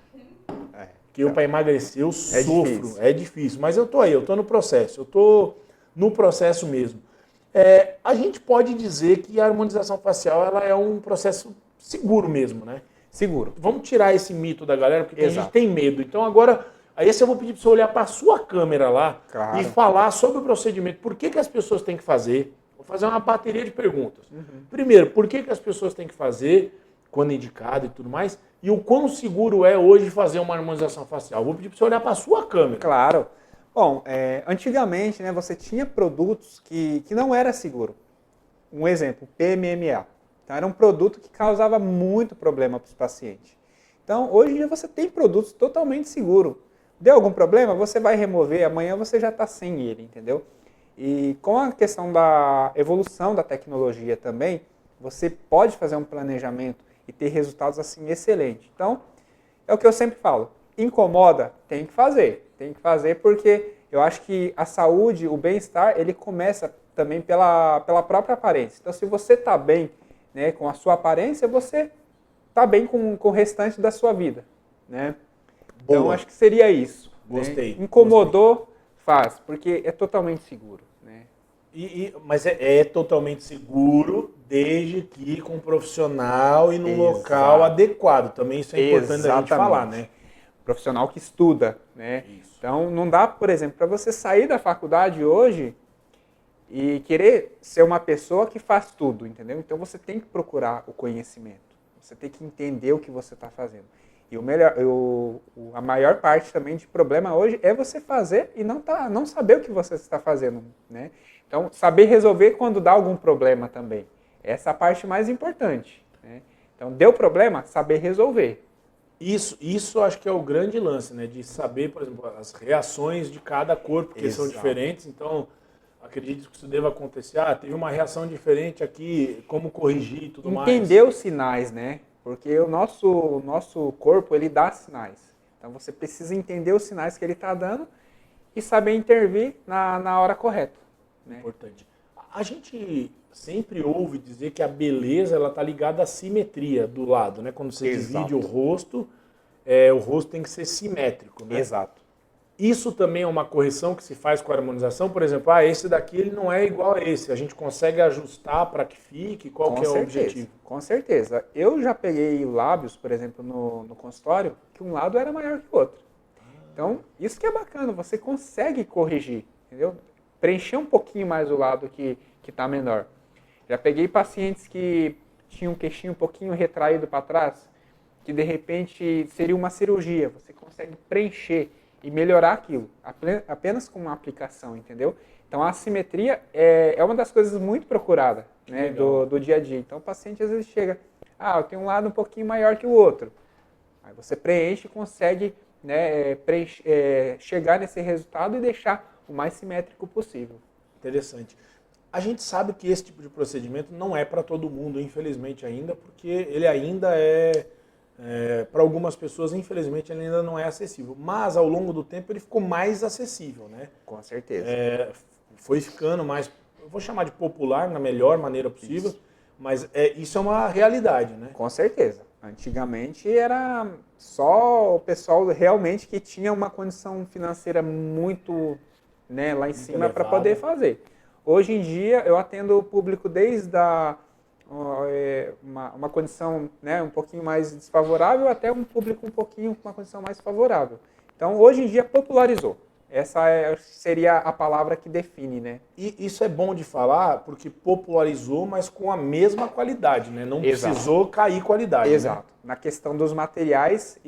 Que eu, para emagrecer, eu sofro. Difícil. É difícil. Mas eu tô aí, eu tô no processo. Eu tô no processo mesmo. A gente pode dizer que a harmonização facial ela é um processo seguro mesmo, né? Seguro. Vamos tirar esse mito da galera, porque a Exato. gente tem medo. Então agora, aí eu vou pedir para você olhar para a sua câmera lá Claro. e falar sobre o procedimento. Por que as pessoas têm que fazer? Vou fazer uma bateria de perguntas. Primeiro, por que as pessoas têm que fazer, quando indicado e tudo mais, e o quão seguro é hoje fazer uma harmonização facial? Vou pedir para você olhar para a sua câmera. Claro. Bom, antigamente, né, você tinha produtos que não era seguro. Um exemplo, PMMA. Então, era um produto que causava muito problema para os pacientes. Então, hoje em dia você tem produtos totalmente seguros. Deu algum problema, você vai remover, amanhã você já está sem ele, entendeu? E com a questão da evolução da tecnologia também, você pode fazer um planejamento e ter resultados assim excelentes. Então, é o que eu sempre falo, incomoda, tem que fazer. Tem que fazer porque eu acho que a saúde, o bem-estar, ele começa também pela própria aparência. Então, se você está bem, né, com a sua aparência, você está bem com o restante da sua vida, né? Boa. Então, acho que seria isso. Gostei. Né? Incomodou, faz, porque é totalmente seguro. Né? Mas é totalmente seguro, desde que com um profissional e num Exato. local adequado. Também isso é importante da gente Exatamente. falar, né? Profissional que estuda, né? Isso. Então, não dá, por exemplo, para você sair da faculdade hoje e querer ser uma pessoa que faz tudo, entendeu? Então você tem que procurar o conhecimento, você tem que entender o que você está fazendo. E o melhor, a maior parte também de problema hoje é você fazer e não saber o que você está fazendo, né? Então, saber resolver quando dá algum problema também. Essa é a parte mais importante, né? Então, deu problema, saber resolver. Isso acho que é o grande lance, né? De saber, por exemplo, as reações de cada corpo, porque são diferentes. Então, acredito que isso deva acontecer. Ah, teve uma reação diferente aqui, como corrigir e tudo mais. Entender os sinais, né? Porque o nosso corpo, ele dá sinais. Então, você precisa entender os sinais que ele está dando e saber intervir na hora correta, né? Importante. A gente sempre ouve dizer que a beleza ela tá ligada à simetria do lado, né? Quando você divide o rosto tem que ser simétrico, né? Exato. Isso também é uma correção que se faz com a harmonização? Por exemplo, esse daqui ele não é igual a esse. A gente consegue ajustar para que fique? Qual que é o objetivo? Com certeza. Eu já peguei lábios, por exemplo, no consultório, que um lado era maior que o outro. Então, isso que é bacana, você consegue corrigir, entendeu? Preencher um pouquinho mais o lado que está menor. Já peguei pacientes que tinham um queixinho um pouquinho retraído para trás, que de repente seria uma cirurgia. Você consegue preencher e melhorar aquilo, apenas com uma aplicação, entendeu? Então a assimetria é uma das coisas muito procuradas, né, do dia a dia. Então o paciente às vezes chega, eu tenho um lado um pouquinho maior que o outro. Aí você preenche e consegue, né, chegar nesse resultado e deixar o mais simétrico possível. Interessante. A gente sabe que esse tipo de procedimento não é para todo mundo, infelizmente ainda, porque ele ainda para algumas pessoas, infelizmente, ele ainda não é acessível. Mas, ao longo do tempo, ele ficou mais acessível, né? Com certeza. Foi ficando mais, eu vou chamar de popular, na melhor maneira possível, mas isso é uma realidade, né? Com certeza. Antigamente era só o pessoal realmente que tinha uma condição financeira muito, né, lá em cima para poder fazer. Hoje em dia, eu atendo o público desde uma condição, né, um pouquinho mais desfavorável até um público um pouquinho com uma condição mais favorável. Então, hoje em dia, popularizou. Essa seria a palavra que define, né? E isso é bom de falar porque popularizou, mas com a mesma qualidade, né? Não precisou cair qualidade. Exato. Né? Na questão dos materiais,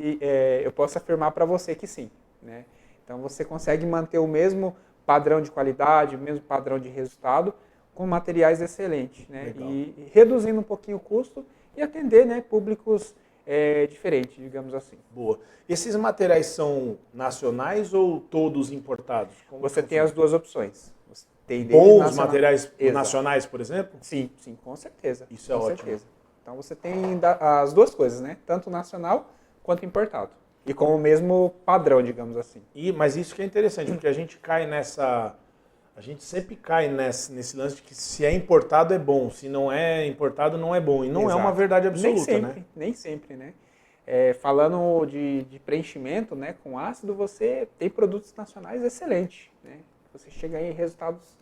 eu posso afirmar para você que sim, né? Então, você consegue manter o mesmo padrão de qualidade, o mesmo padrão de resultado, com materiais excelentes, né? E reduzindo um pouquinho o custo e atender, né, públicos diferentes, digamos assim. Boa. Esses materiais são nacionais ou todos importados? Você tem as duas opções. Você tem bons materiais nacionais, por exemplo? Sim, com certeza. Isso é com ótimo. Certeza. Então você tem as duas coisas, né? Tanto nacional quanto importado. E com o mesmo padrão, digamos assim. Mas isso que é interessante, porque a gente cai nessa... A gente sempre cai nesse lance de que se é importado é bom, se não é importado não é bom. E não é uma verdade absoluta, né? Nem sempre, né? Falando de preenchimento, né, com ácido, você tem produtos nacionais excelentes, né? Você chega em resultados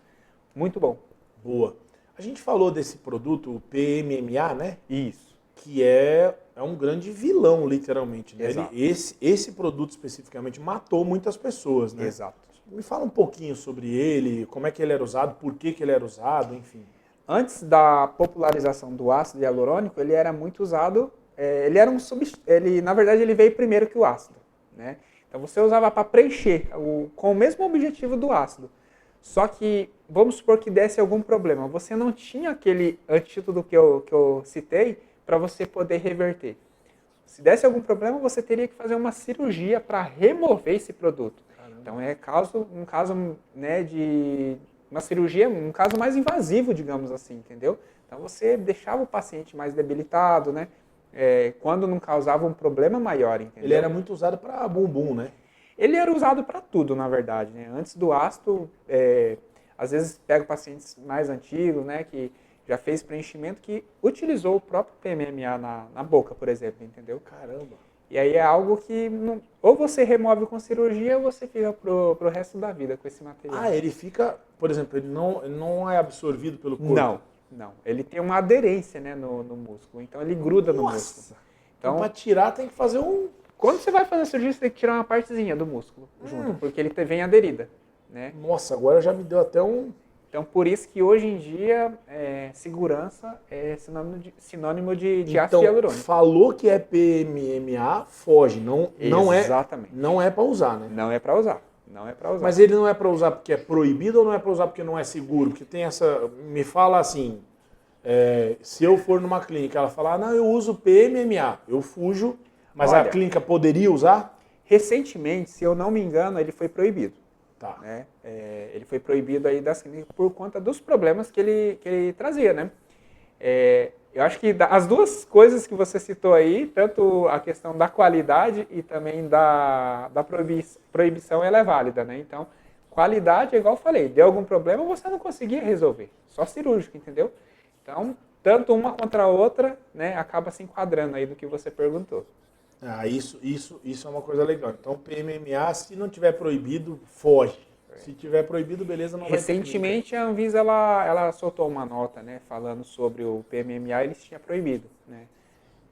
muito bons. Boa. A gente falou desse produto, o PMMA, né? Isso. Que é um grande vilão, literalmente. Né? Exato. Esse produto especificamente matou muitas pessoas, né? Exato. Me fala um pouquinho sobre ele, como é que ele era usado, por que ele era usado, enfim. Antes da popularização do ácido hialurônico, ele era muito usado, na verdade ele veio primeiro que o ácido, né? Então você usava para preencher, com o mesmo objetivo do ácido. Só que, vamos supor que desse algum problema, você não tinha aquele antídoto que eu citei para você poder reverter. Se desse algum problema, você teria que fazer uma cirurgia para remover esse produto. Caramba. Então um caso, né, de uma cirurgia, um caso mais invasivo, digamos assim, entendeu? Então você deixava o paciente mais debilitado, né? Quando não causava um problema maior, entendeu? Ele era muito usado para bumbum, né? Ele era usado para tudo, na verdade, né? Antes do ácido, às vezes pego pacientes mais antigos, né, que já fez preenchimento, que utilizou o próprio PMMA na boca, por exemplo, entendeu? Caramba! E aí é algo que ou você remove com cirurgia ou você fica pro resto da vida com esse material. Ele fica, por exemplo, ele não é absorvido pelo corpo? Não. Ele tem uma aderência, né, no músculo, então ele gruda no músculo. Então para tirar tem que fazer Quando você vai fazer a cirurgia, você tem que tirar uma partezinha do músculo junto, porque ele vem aderida, né? Nossa, agora já me deu até um Então, por isso que hoje em dia, segurança é sinônimo de ácido hialurônico. Falou que é PMMA, foge. Exatamente. Não é para usar, né? Não é para usar. Não é para usar. Mas ele não é para usar porque é proibido ou não é para usar porque não é seguro? Porque tem essa... Me fala assim, se eu for numa clínica, ela falar, não, eu uso PMMA, eu fujo, mas a clínica poderia usar? Recentemente, se eu não me engano, ele foi proibido. Tá. Né? Ele foi proibido aí das clínicas por conta dos problemas que ele trazia, né? Eu acho que as duas coisas que você citou aí, tanto a questão da qualidade e também da proibição, ela é válida, né? Então, qualidade, igual eu falei, deu algum problema, você não conseguia resolver, só cirúrgico, entendeu? Então, tanto uma contra a outra, né, acaba se enquadrando aí do que você perguntou. Isso é uma coisa legal. Então, PMMA, se não tiver proibido, foge. Se tiver proibido, beleza, não vai ter Recentemente, a Anvisa ela soltou uma nota, né, falando sobre o PMMA, eles tinham proibido, né?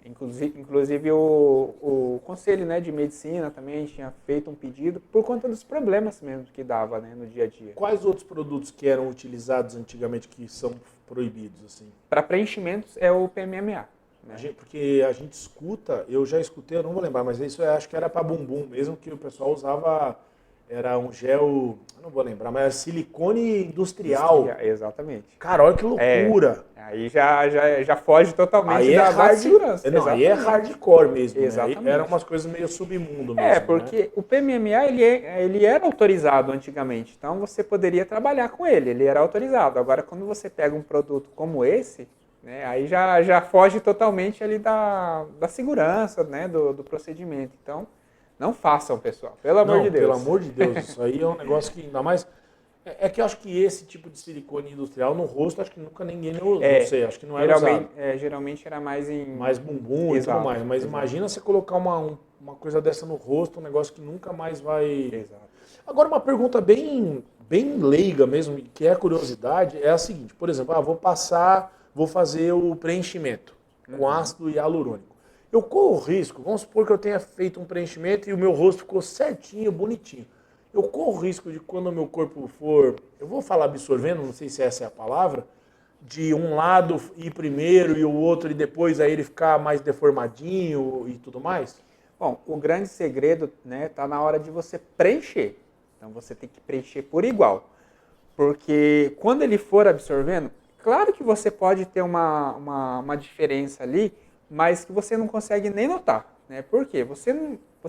Inclusive o Conselho, né, de Medicina também tinha feito um pedido por conta dos problemas mesmo que dava, né, no dia a dia. Quais outros produtos que eram utilizados antigamente que são proibidos, assim? Para preenchimentos é o PMMA. Né? Porque a gente escuta, eu já escutei, eu não vou lembrar, mas isso eu acho que era para bumbum mesmo, que o pessoal usava, era um gel, eu não vou lembrar, mas era silicone industrial. Exatamente. Cara, olha que loucura. Aí já foge totalmente aí da segurança. Não, aí é hardcore mesmo. Exatamente. Né? Eram umas coisas meio submundo mesmo. Porque né? o PMMA ele era autorizado antigamente, então você poderia trabalhar com ele era autorizado. Agora, quando você pega um produto como esse, né, aí já foge totalmente ali da segurança, né, do procedimento. Então, não façam, pessoal, pelo amor de Deus. Pelo amor de Deus, isso aí é um negócio que ainda mais... É que eu acho que esse tipo de silicone industrial no rosto, acho que nunca ninguém usou, não sei, acho que não era usado. Geralmente era mais em... Mais bumbum e tudo mais, mas imagina você colocar uma coisa dessa no rosto, um negócio que nunca mais vai... Exato. Agora, uma pergunta bem leiga mesmo, que é a curiosidade, é a seguinte, por exemplo, vou fazer o preenchimento com ácido hialurônico. Eu corro o risco, vamos supor que eu tenha feito um preenchimento e o meu rosto ficou certinho, bonitinho. Eu corro o risco de quando o meu corpo for, eu vou falar absorvendo, não sei se essa é a palavra, de um lado ir primeiro e o outro e depois aí ele ficar mais deformadinho e tudo mais? Bom, o grande segredo, né, tá na hora de você preencher. Então você tem que preencher por igual. Porque quando ele for absorvendo, claro que você pode ter uma diferença ali, mas que você não consegue nem notar. Né? Por quê? Você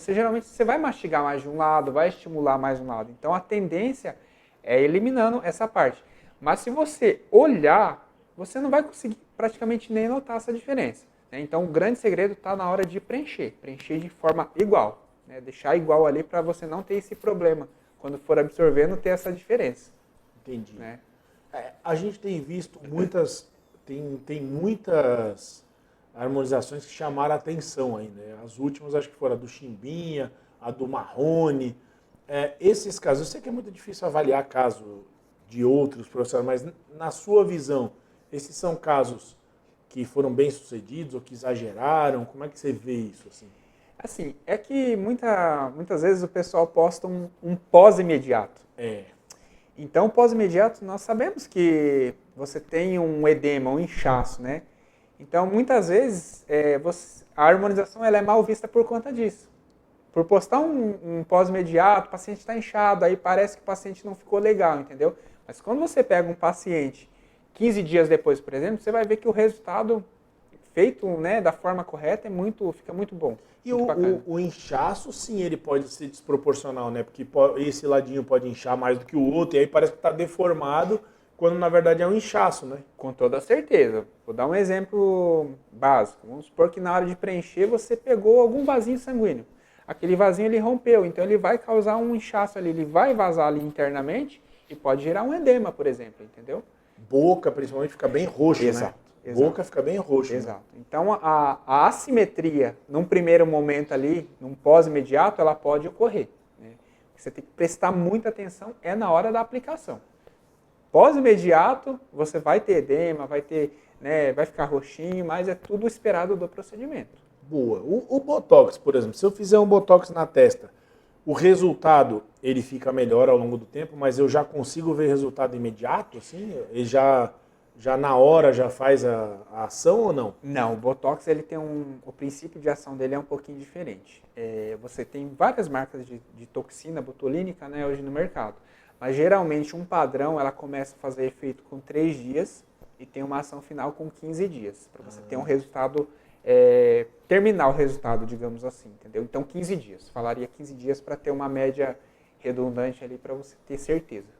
geralmente vai mastigar mais de um lado, vai estimular mais um lado. Então a tendência é eliminando essa parte. Mas se você olhar, você não vai conseguir praticamente nem notar essa diferença. Né? Então o grande segredo está na hora de preencher de forma igual. Né? Deixar igual ali para você não ter esse problema. Quando for absorvendo, ter essa diferença. Entendi. Né? A gente tem visto muitas harmonizações que chamaram a atenção aí, né? As últimas acho que foram a do Chimbinha, a do Marrone. Esses casos, eu sei que é muito difícil avaliar caso de outros profissionais, mas na sua visão, esses são casos que foram bem sucedidos ou que exageraram? Como é que você vê isso? Assim, é que muitas vezes o pessoal posta um pós-imediato. Então, pós-imediato, nós sabemos que você tem um edema, um inchaço, né? Então, muitas vezes, a harmonização ela é mal vista por conta disso. Por postar um pós-imediato, o paciente está inchado, aí parece que o paciente não ficou legal, entendeu? Mas quando você pega um paciente 15 dias depois, por exemplo, você vai ver que o resultado feito, né, da forma correta fica muito bom. E o inchaço, sim, ele pode ser desproporcional, né? Porque esse ladinho pode inchar mais do que o outro, e aí parece que está deformado, quando na verdade é um inchaço, né? Com toda certeza. Vou dar um exemplo básico. Vamos supor que na hora de preencher você pegou algum vasinho sanguíneo. Aquele vasinho ele rompeu, então ele vai causar um inchaço ali, ele vai vazar ali internamente e pode gerar um edema, por exemplo, entendeu? Boca, principalmente, fica bem roxa, né? Boca fica bem roxa. Exato. Né? Então a assimetria, num primeiro momento ali, num pós-imediato, ela pode ocorrer. Né? Você tem que prestar muita atenção na hora da aplicação. Pós-imediato, você vai ter edema, vai ficar roxinho, mas é tudo esperado do procedimento. Boa. O Botox, por exemplo, se eu fizer um Botox na testa, O resultado, ele fica melhor ao longo do tempo, mas eu já consigo ver resultado imediato, assim? Ele já na hora já faz a ação ou não? Não, o Botox ele tem o princípio de ação dele é um pouquinho diferente. Você tem várias marcas de toxina botulínica, né, hoje no mercado, mas geralmente um padrão ela começa a fazer efeito com 3 dias e tem uma ação final com 15 dias, para você ter um resultado, terminar o resultado, digamos assim, entendeu? Então 15 dias, falaria 15 dias para ter uma média redundante ali para você ter certeza.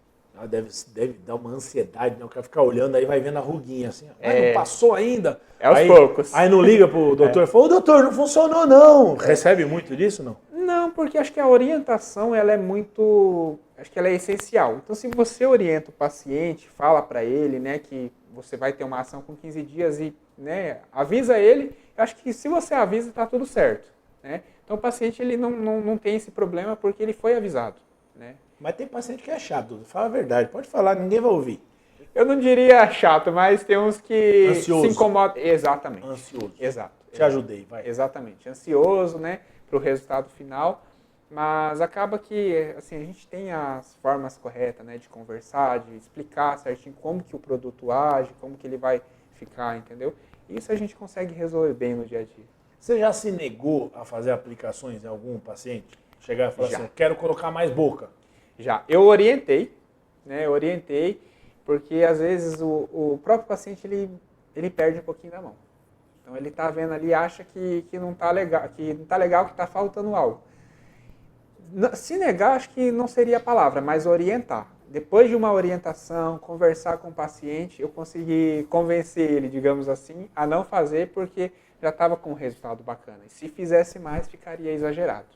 Deve dar uma ansiedade, né? O cara ficar olhando aí, vai vendo a ruguinha assim. Não passou ainda? Aos aí, poucos. Aí não liga pro doutor e fala, ô doutor, não funcionou não. Recebe muito disso, não? Não, porque acho que a orientação ela é muito, acho que ela é essencial. Então se você orienta o paciente, fala para ele, né, que você vai ter uma ação com 15 dias e, né, avisa ele, eu acho que se você avisa está tudo certo, né? Então o paciente ele não tem esse problema porque ele foi avisado, né? Mas tem paciente que é chato, fala a verdade, pode falar, ninguém vai ouvir. Eu não diria chato, mas tem uns que Ansioso. se incomodam. Exatamente. Ansioso. Exato. Te ajudei, vai. Exatamente. Ansioso, né, para o resultado final. Mas acaba que assim, a gente tem as formas corretas, né, de conversar, de explicar certinho como que o produto age, como que ele vai ficar, entendeu? Isso a gente consegue resolver bem no dia a dia. Você já se negou a fazer aplicações em algum paciente? Chegar e falar Já. assim, eu quero colocar mais boca. Já. Eu orientei, né? Eu orientei, porque às vezes o próprio paciente ele perde um pouquinho da mão. Então ele está vendo ali, acha que não está legal, que está faltando algo. Se negar, acho que não seria a palavra, mas orientar. Depois de uma orientação, conversar com o paciente, eu consegui convencer ele, digamos assim, a não fazer porque já estava com um resultado bacana. E se fizesse mais, ficaria exagerado.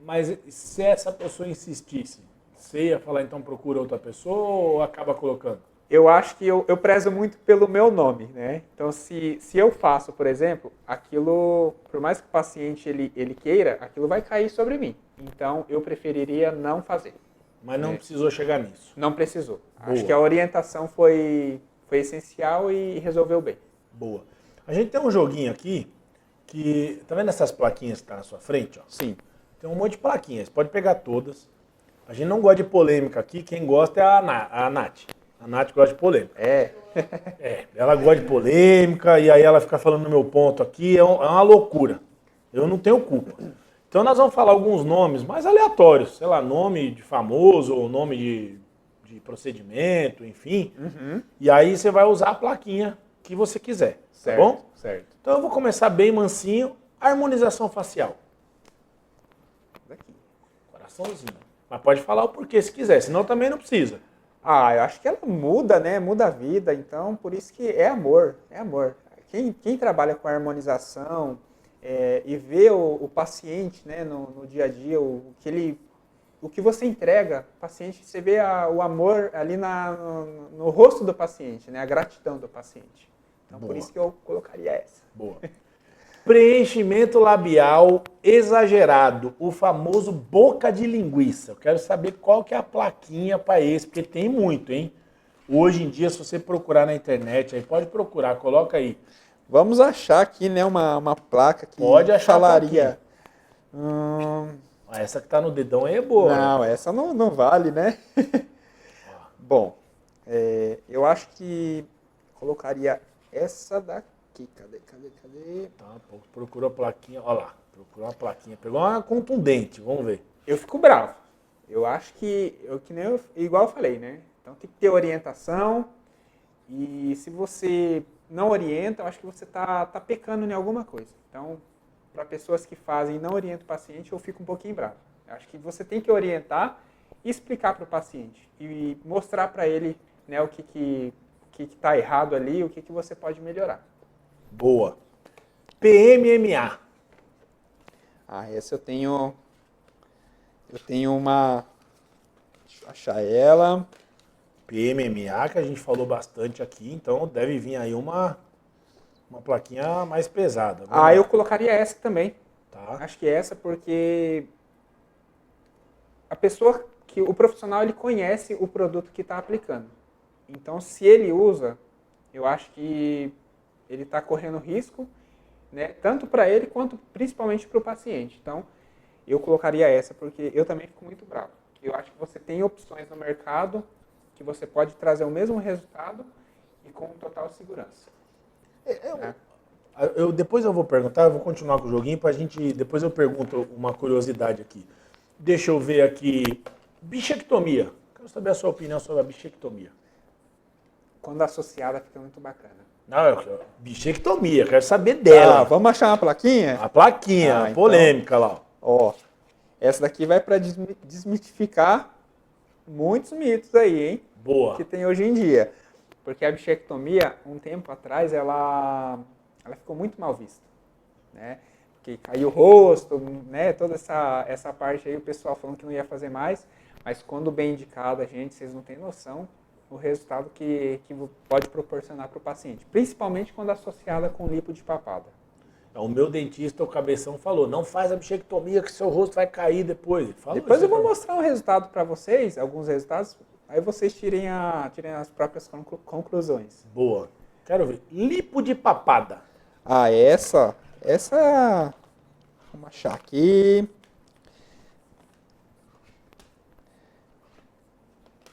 Mas se essa pessoa insistisse, você ia falar, então procura outra pessoa ou acaba colocando? Eu acho que eu prezo muito pelo meu nome, né? Então, se eu faço, por exemplo, aquilo, por mais que o paciente ele queira, aquilo vai cair sobre mim. Então, eu preferiria não fazer. Mas não precisou chegar nisso. Não precisou. Boa. Acho que a orientação foi essencial e resolveu bem. Boa. A gente tem um joguinho aqui que... Tá vendo essas plaquinhas que tá na sua frente? Ó? Sim. Tem um monte de plaquinhas, pode pegar todas. A gente não gosta de polêmica aqui, quem gosta é a Nath. A Nath gosta de polêmica. Ela gosta de polêmica e aí ela fica falando no meu ponto aqui, é uma loucura. Eu não tenho culpa. Então nós vamos falar alguns nomes mais aleatórios, sei lá, nome de famoso ou nome de procedimento, enfim. Uhum. E aí você vai usar a plaquinha que você quiser, Certo, tá bom? certo. Então eu vou começar bem mansinho, harmonização facial. Daqui. Coraçãozinho. Mas pode falar o porquê se quiser, senão também não precisa. Eu acho que ela muda, né? Muda a vida, então por isso que é amor, é amor. Quem trabalha com harmonização e vê o paciente, né, no dia a dia, o que você entrega ao paciente, você vê o amor ali no rosto do paciente, né? A gratidão do paciente. Então Boa. por isso que eu colocaria essa. Boa. Preenchimento labial exagerado, o famoso boca de linguiça. Eu quero saber qual que é a plaquinha para esse, porque tem muito, hein? Hoje em dia, se você procurar na internet, aí pode procurar, coloca aí. Vamos achar aqui, né, uma placa que Pode achar falaria. Essa que tá no dedão aí é boa. Não, essa não vale, né? Bom, eu acho que colocaria essa daqui. Cadê? Tá, procurou a plaquinha, olha lá. Procurou uma plaquinha. Pegou uma contundente, vamos ver. Eu fico bravo. Eu acho que igual eu falei, né? Então tem que ter orientação. E se você não orienta, eu acho que você tá pecando em alguma coisa. Então, para pessoas que fazem e não orientam o paciente, eu fico um pouquinho bravo. Eu acho que você tem que orientar e explicar para o paciente. E mostrar para ele, né, o que está errado ali, o que você pode melhorar. Boa. PMMA. Essa eu tenho uma... Deixa eu achar ela. PMMA, que a gente falou bastante aqui, então deve vir aí uma plaquinha mais pesada. Eu colocaria essa também. Tá. Acho que essa porque o profissional ele conhece o produto que está aplicando. Então, se ele usa, eu acho que ele está correndo risco, né, tanto para ele quanto principalmente para o paciente. Então, eu colocaria essa, porque eu também fico muito bravo. Eu acho que você tem opções no mercado que você pode trazer o mesmo resultado e com total segurança. Né? Depois eu vou perguntar, eu vou continuar com o joguinho pra gente. Depois eu pergunto uma curiosidade aqui. Deixa eu ver aqui. Bichectomia. Quero saber a sua opinião sobre a bichectomia. Quando associada fica muito bacana. Não, bichectomia, quero saber dela. Vamos achar uma plaquinha? A plaquinha, então, polêmica lá. Ó, essa daqui vai para desmitificar muitos mitos aí, hein? Boa. Que tem hoje em dia. Porque a bichectomia, um tempo atrás, ela ficou muito mal vista, né? Porque caiu o rosto, né? Toda essa parte aí, o pessoal falando que não ia fazer mais. Mas quando bem indicada, gente, vocês não têm noção o resultado que pode proporcionar para o paciente. Principalmente quando associada com lipo de papada. O meu dentista, o cabeção, falou, não faz a bichectomia que seu rosto vai cair depois. Depois eu vou mostrar um resultado para vocês, alguns resultados, aí vocês tirem as próprias conclusões. Boa. Quero ver. Lipo de papada. Essa, vamos achar aqui.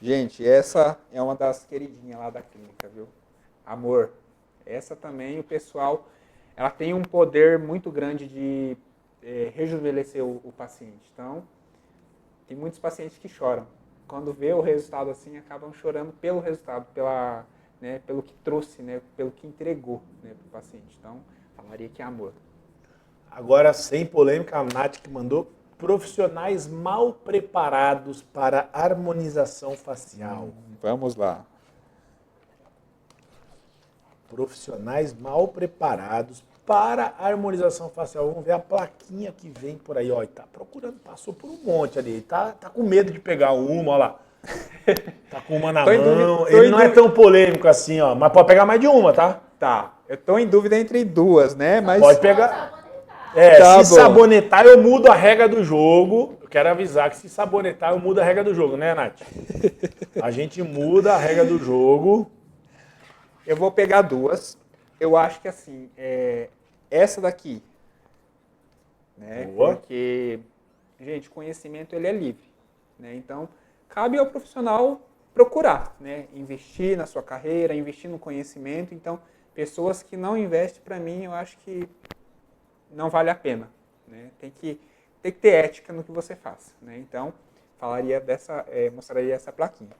Gente, essa é uma das queridinhas lá da clínica, viu? Amor. Essa também, o pessoal, ela tem um poder muito grande de rejuvenescer o paciente. Então, tem muitos pacientes que choram. Quando vê o resultado assim, acabam chorando pelo resultado, pelo que trouxe, né? Pelo que entregou, né, para o paciente. Então, falaria que é amor. Agora, sem polêmica, a Nath que mandou profissionais mal preparados para harmonização facial. Vamos lá. Profissionais mal preparados para harmonização facial. Vamos ver a plaquinha que vem por aí. Ó, tá procurando, passou por um monte ali. Tá com medo de pegar uma, ó lá. Tá com uma na mão. Ele não é tão polêmico assim, ó. Mas pode pegar mais de uma, tá? Tá. Eu tô em dúvida entre duas, né? Mas pode pegar. Tá se sabonetar, eu mudo a regra do jogo. Eu quero avisar que se sabonetar, eu mudo a regra do jogo, né, Nath? A gente muda a regra do jogo. Eu vou pegar duas. Eu acho que assim, essa daqui, né? Boa. Porque, gente, o conhecimento ele é livre, né? Então, cabe ao profissional procurar, né? Investir na sua carreira, investir no conhecimento. Então, pessoas que não investem, para mim, eu acho que não vale a pena, né? Tem que ter ética no que você faz, né? Então, mostraria essa plaquinha.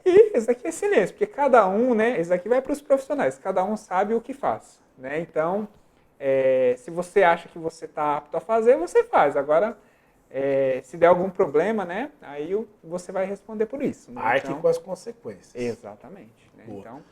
E esse aqui é silêncio, porque cada um, né? Esse aqui vai para os profissionais, cada um sabe o que faz, né? Então, se você acha que você está apto a fazer, você faz. Agora, se der algum problema, né? Aí você vai responder por isso. Né? Arque com as consequências. Exatamente. Né? Então,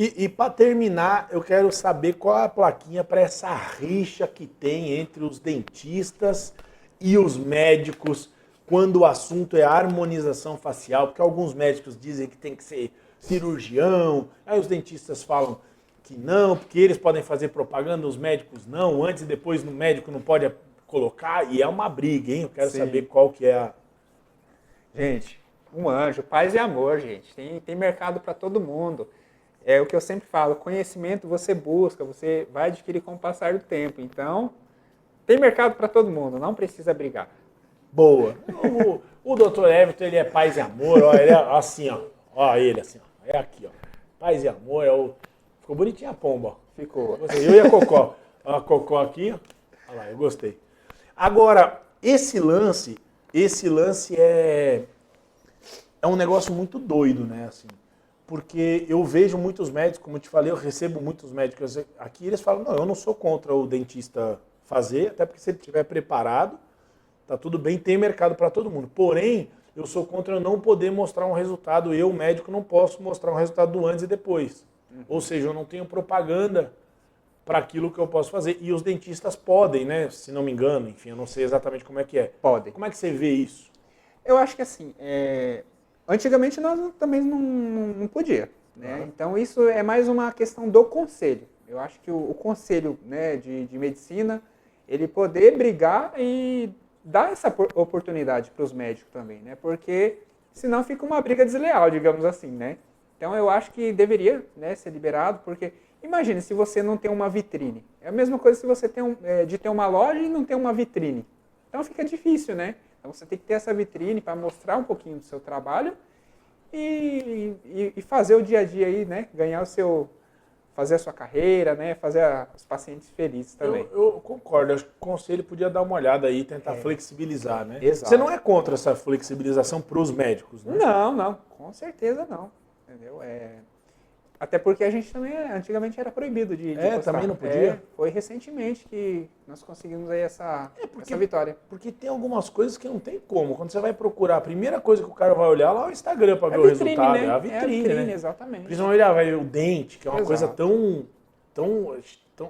E para terminar, eu quero saber qual é a plaquinha para essa rixa que tem entre os dentistas e os médicos quando o assunto é harmonização facial, porque alguns médicos dizem que tem que ser cirurgião, aí os dentistas falam que não, porque eles podem fazer propaganda, os médicos não, antes e depois no médico não pode colocar, e é uma briga, hein? Eu quero saber qual que é a... Gente, um anjo, paz e amor, gente, tem mercado para todo mundo. É o que eu sempre falo, conhecimento você busca, você vai adquirir com o passar do tempo. Então, tem mercado para todo mundo, não precisa brigar. Boa. O Dr. Everton, ele é paz e amor, ó, ele é assim, ó. Ó ele assim, ó. É aqui, ó. Paz e amor, ficou bonitinha a pomba, ó. Ficou. Eu e a Cocó. A Cocó aqui, ó. Olha lá, eu gostei. Agora, esse lance é um negócio muito doido, né, assim. Porque eu vejo muitos médicos, como eu te falei, eu recebo muitos médicos aqui, eles falam, não, eu não sou contra o dentista fazer, até porque se ele estiver preparado, tá tudo bem, tem mercado para todo mundo. Porém, eu sou contra eu não poder mostrar um resultado, eu, médico, não posso mostrar um resultado do antes e depois. Ou seja, eu não tenho propaganda para aquilo que eu posso fazer. E os dentistas podem, né, se não me engano, enfim, eu não sei exatamente como é que é. Podem. Como é que você vê isso? Eu acho que assim, antigamente nós também não podia, né? Então isso é mais uma questão do conselho. Eu acho que o conselho, né, de medicina, ele poder brigar e dar essa oportunidade para os médicos também, né? Porque senão fica uma briga desleal, digamos assim, né? Então eu acho que deveria, né, ser liberado, porque imagine se você não tem uma vitrine. É a mesma coisa se você tem de ter uma loja e não ter uma vitrine. Então fica difícil, né? Então você tem que ter essa vitrine para mostrar um pouquinho do seu trabalho e fazer o dia a dia aí, né? Fazer a sua carreira, né? Fazer os pacientes felizes também. Eu concordo, acho que o conselho podia dar uma olhada aí, tentar flexibilizar, né? Exato. Você não é contra essa flexibilização para os médicos, né? Não, com certeza não. Entendeu? Até porque a gente também, antigamente era proibido de postar. Também não podia? Foi recentemente que nós conseguimos aí essa vitória. Porque tem algumas coisas que não tem como. Quando você vai procurar, a primeira coisa que o cara vai olhar lá é o Instagram para ver o resultado. Né? É a vitrine, né? Exatamente. Principalmente vai ver o dente, que é uma coisa tão...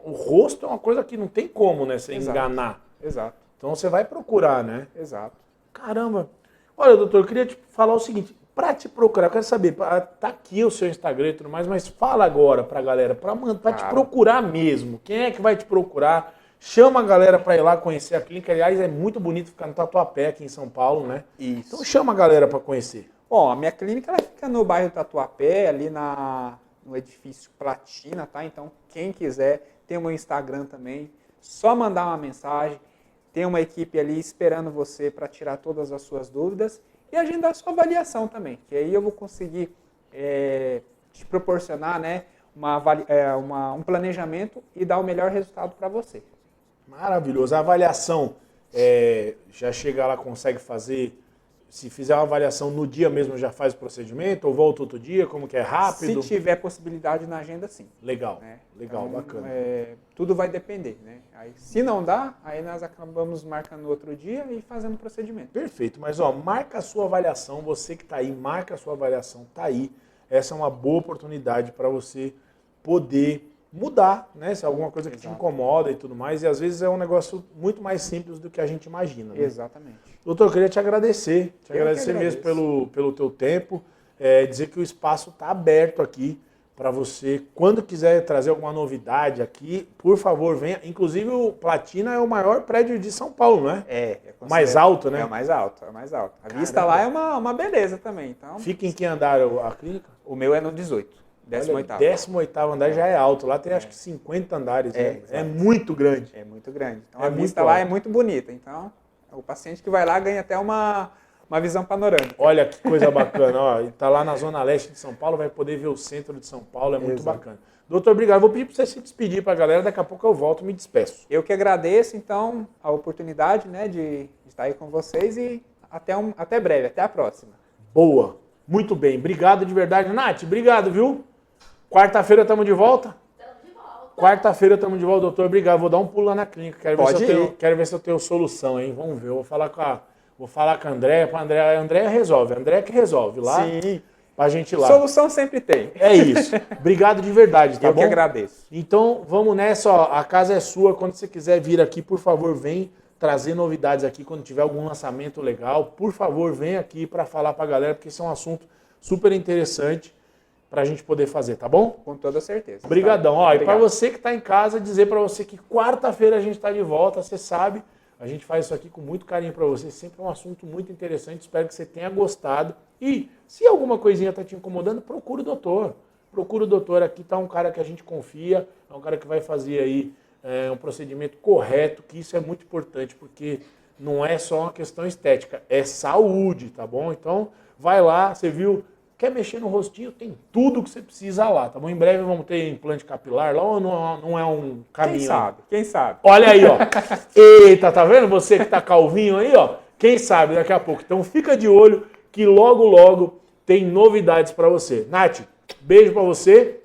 O rosto é uma coisa que não tem como, né? Você enganar. Exato. Então você vai procurar, né? Exato. Caramba. Olha, doutor, eu queria te falar o seguinte. Para te procurar, eu quero saber, tá aqui o seu Instagram e tudo mais, mas fala agora pra galera, pra te procurar mesmo. Quem é que vai te procurar? Chama a galera pra ir lá conhecer a clínica. Aliás, é muito bonito ficar no Tatuapé aqui em São Paulo, né? Isso. Então chama a galera pra conhecer. Bom, a minha clínica ela fica no bairro Tatuapé, ali no edifício Platina, tá? Então, quem quiser, tem o meu Instagram também. Só mandar uma mensagem. Tem uma equipe ali esperando você para tirar todas as suas dúvidas. E agendar a sua avaliação também, que aí eu vou conseguir te proporcionar, né, um planejamento e dar o melhor resultado para você. Maravilhoso. A avaliação, já chega lá, consegue fazer, se fizer uma avaliação no dia mesmo, já faz o procedimento, ou volta outro dia, como que é rápido? Se tiver possibilidade na agenda, sim. Legal, né? legal, então, bacana. Tudo vai depender, né? Aí, se não dá, aí nós acabamos marcando outro dia e fazendo o procedimento. Perfeito, mas marca a sua avaliação, você que está aí, marca a sua avaliação, está aí. Essa é uma boa oportunidade para você poder mudar, né? Se é alguma coisa que te incomoda e tudo mais, e às vezes é um negócio muito mais simples do que a gente imagina. Né? Exatamente. Doutor, eu queria te agradecer mesmo pelo teu tempo, dizer que o espaço está aberto aqui para você. Quando quiser trazer alguma novidade aqui, por favor, venha. Inclusive, o Platina é o maior prédio de São Paulo, não é? Mais alto, né? É o mais alto, é o mais alto. A vista lá é uma beleza também. Então, fica em que andar a clínica? O meu é no 18. 18º. 18º andar já é alto. Lá tem acho que 50 andares. Né? É muito grande. É muito grande. Então a vista lá é muito bonita. Então o paciente que vai lá ganha até uma visão panorâmica. Olha que coisa bacana. Ó, tá lá na zona leste de São Paulo, vai poder ver o centro de São Paulo. É muito bacana. Doutor, obrigado. Vou pedir para você se despedir para a galera. Daqui a pouco eu volto e me despeço. Eu que agradeço, então, a oportunidade, né, de estar aí com vocês e até breve. Até a próxima. Boa. Muito bem. Obrigado de verdade. Nath, obrigado, viu? Quarta-feira estamos de volta? Estamos de volta. Quarta-feira estamos de volta, doutor. Obrigado. Vou dar um pulo lá na clínica. Quero ver se eu tenho solução, hein? Vamos ver. Vou falar com a Andréia. A Andréia resolve. A Andréia que resolve lá. Sim. Pra gente ir lá. Solução sempre tem. É isso. Obrigado de verdade, tá bom? Eu que agradeço. Então, vamos nessa. Ó. A casa é sua. Quando você quiser vir aqui, por favor, vem trazer novidades aqui. Quando tiver algum lançamento legal, por favor, vem aqui para falar pra galera, porque esse é um assunto super interessante pra gente poder fazer, tá bom? Com toda certeza. Obrigadão. Tá? Ó, e para você que tá em casa, dizer para você que quarta-feira a gente tá de volta, você sabe, a gente faz isso aqui com muito carinho para você, sempre é um assunto muito interessante, espero que você tenha gostado. E se alguma coisinha tá te incomodando, procura o doutor. Procura o doutor, aqui tá um cara que a gente confia, é um cara que vai fazer aí um procedimento correto, que isso é muito importante, porque não é só uma questão estética, é saúde, tá bom? Então, vai lá, você viu... Quer mexer no rostinho? Tem tudo que você precisa lá, tá bom? Em breve vamos ter implante capilar lá ou não é um caminho? Quem sabe? Olha aí, ó. Eita, tá vendo? Você que tá calvinho aí, ó. Quem sabe daqui a pouco. Então fica de olho que logo, logo tem novidades pra você. Nath, beijo pra você.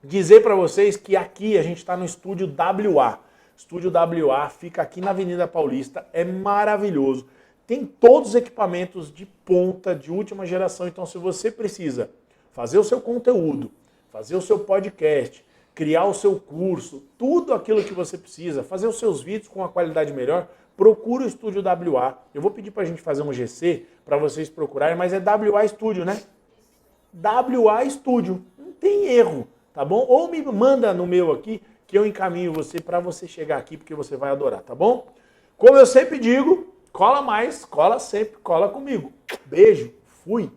Dizer pra vocês que aqui a gente tá no Estúdio WA. Estúdio WA fica aqui na Avenida Paulista. É maravilhoso. Tem todos os equipamentos de ponta, de última geração. Então, se você precisa fazer o seu conteúdo, fazer o seu podcast, criar o seu curso, tudo aquilo que você precisa, fazer os seus vídeos com uma qualidade melhor, procura o Estúdio WA. Eu vou pedir para a gente fazer um GC para vocês procurarem, mas é WA Studio, né? WA Studio. Não tem erro, tá bom? Ou me manda no meu aqui, que eu encaminho você para você chegar aqui, porque você vai adorar, tá bom? Como eu sempre digo... Cola mais, cola sempre, cola comigo. Beijo, fui.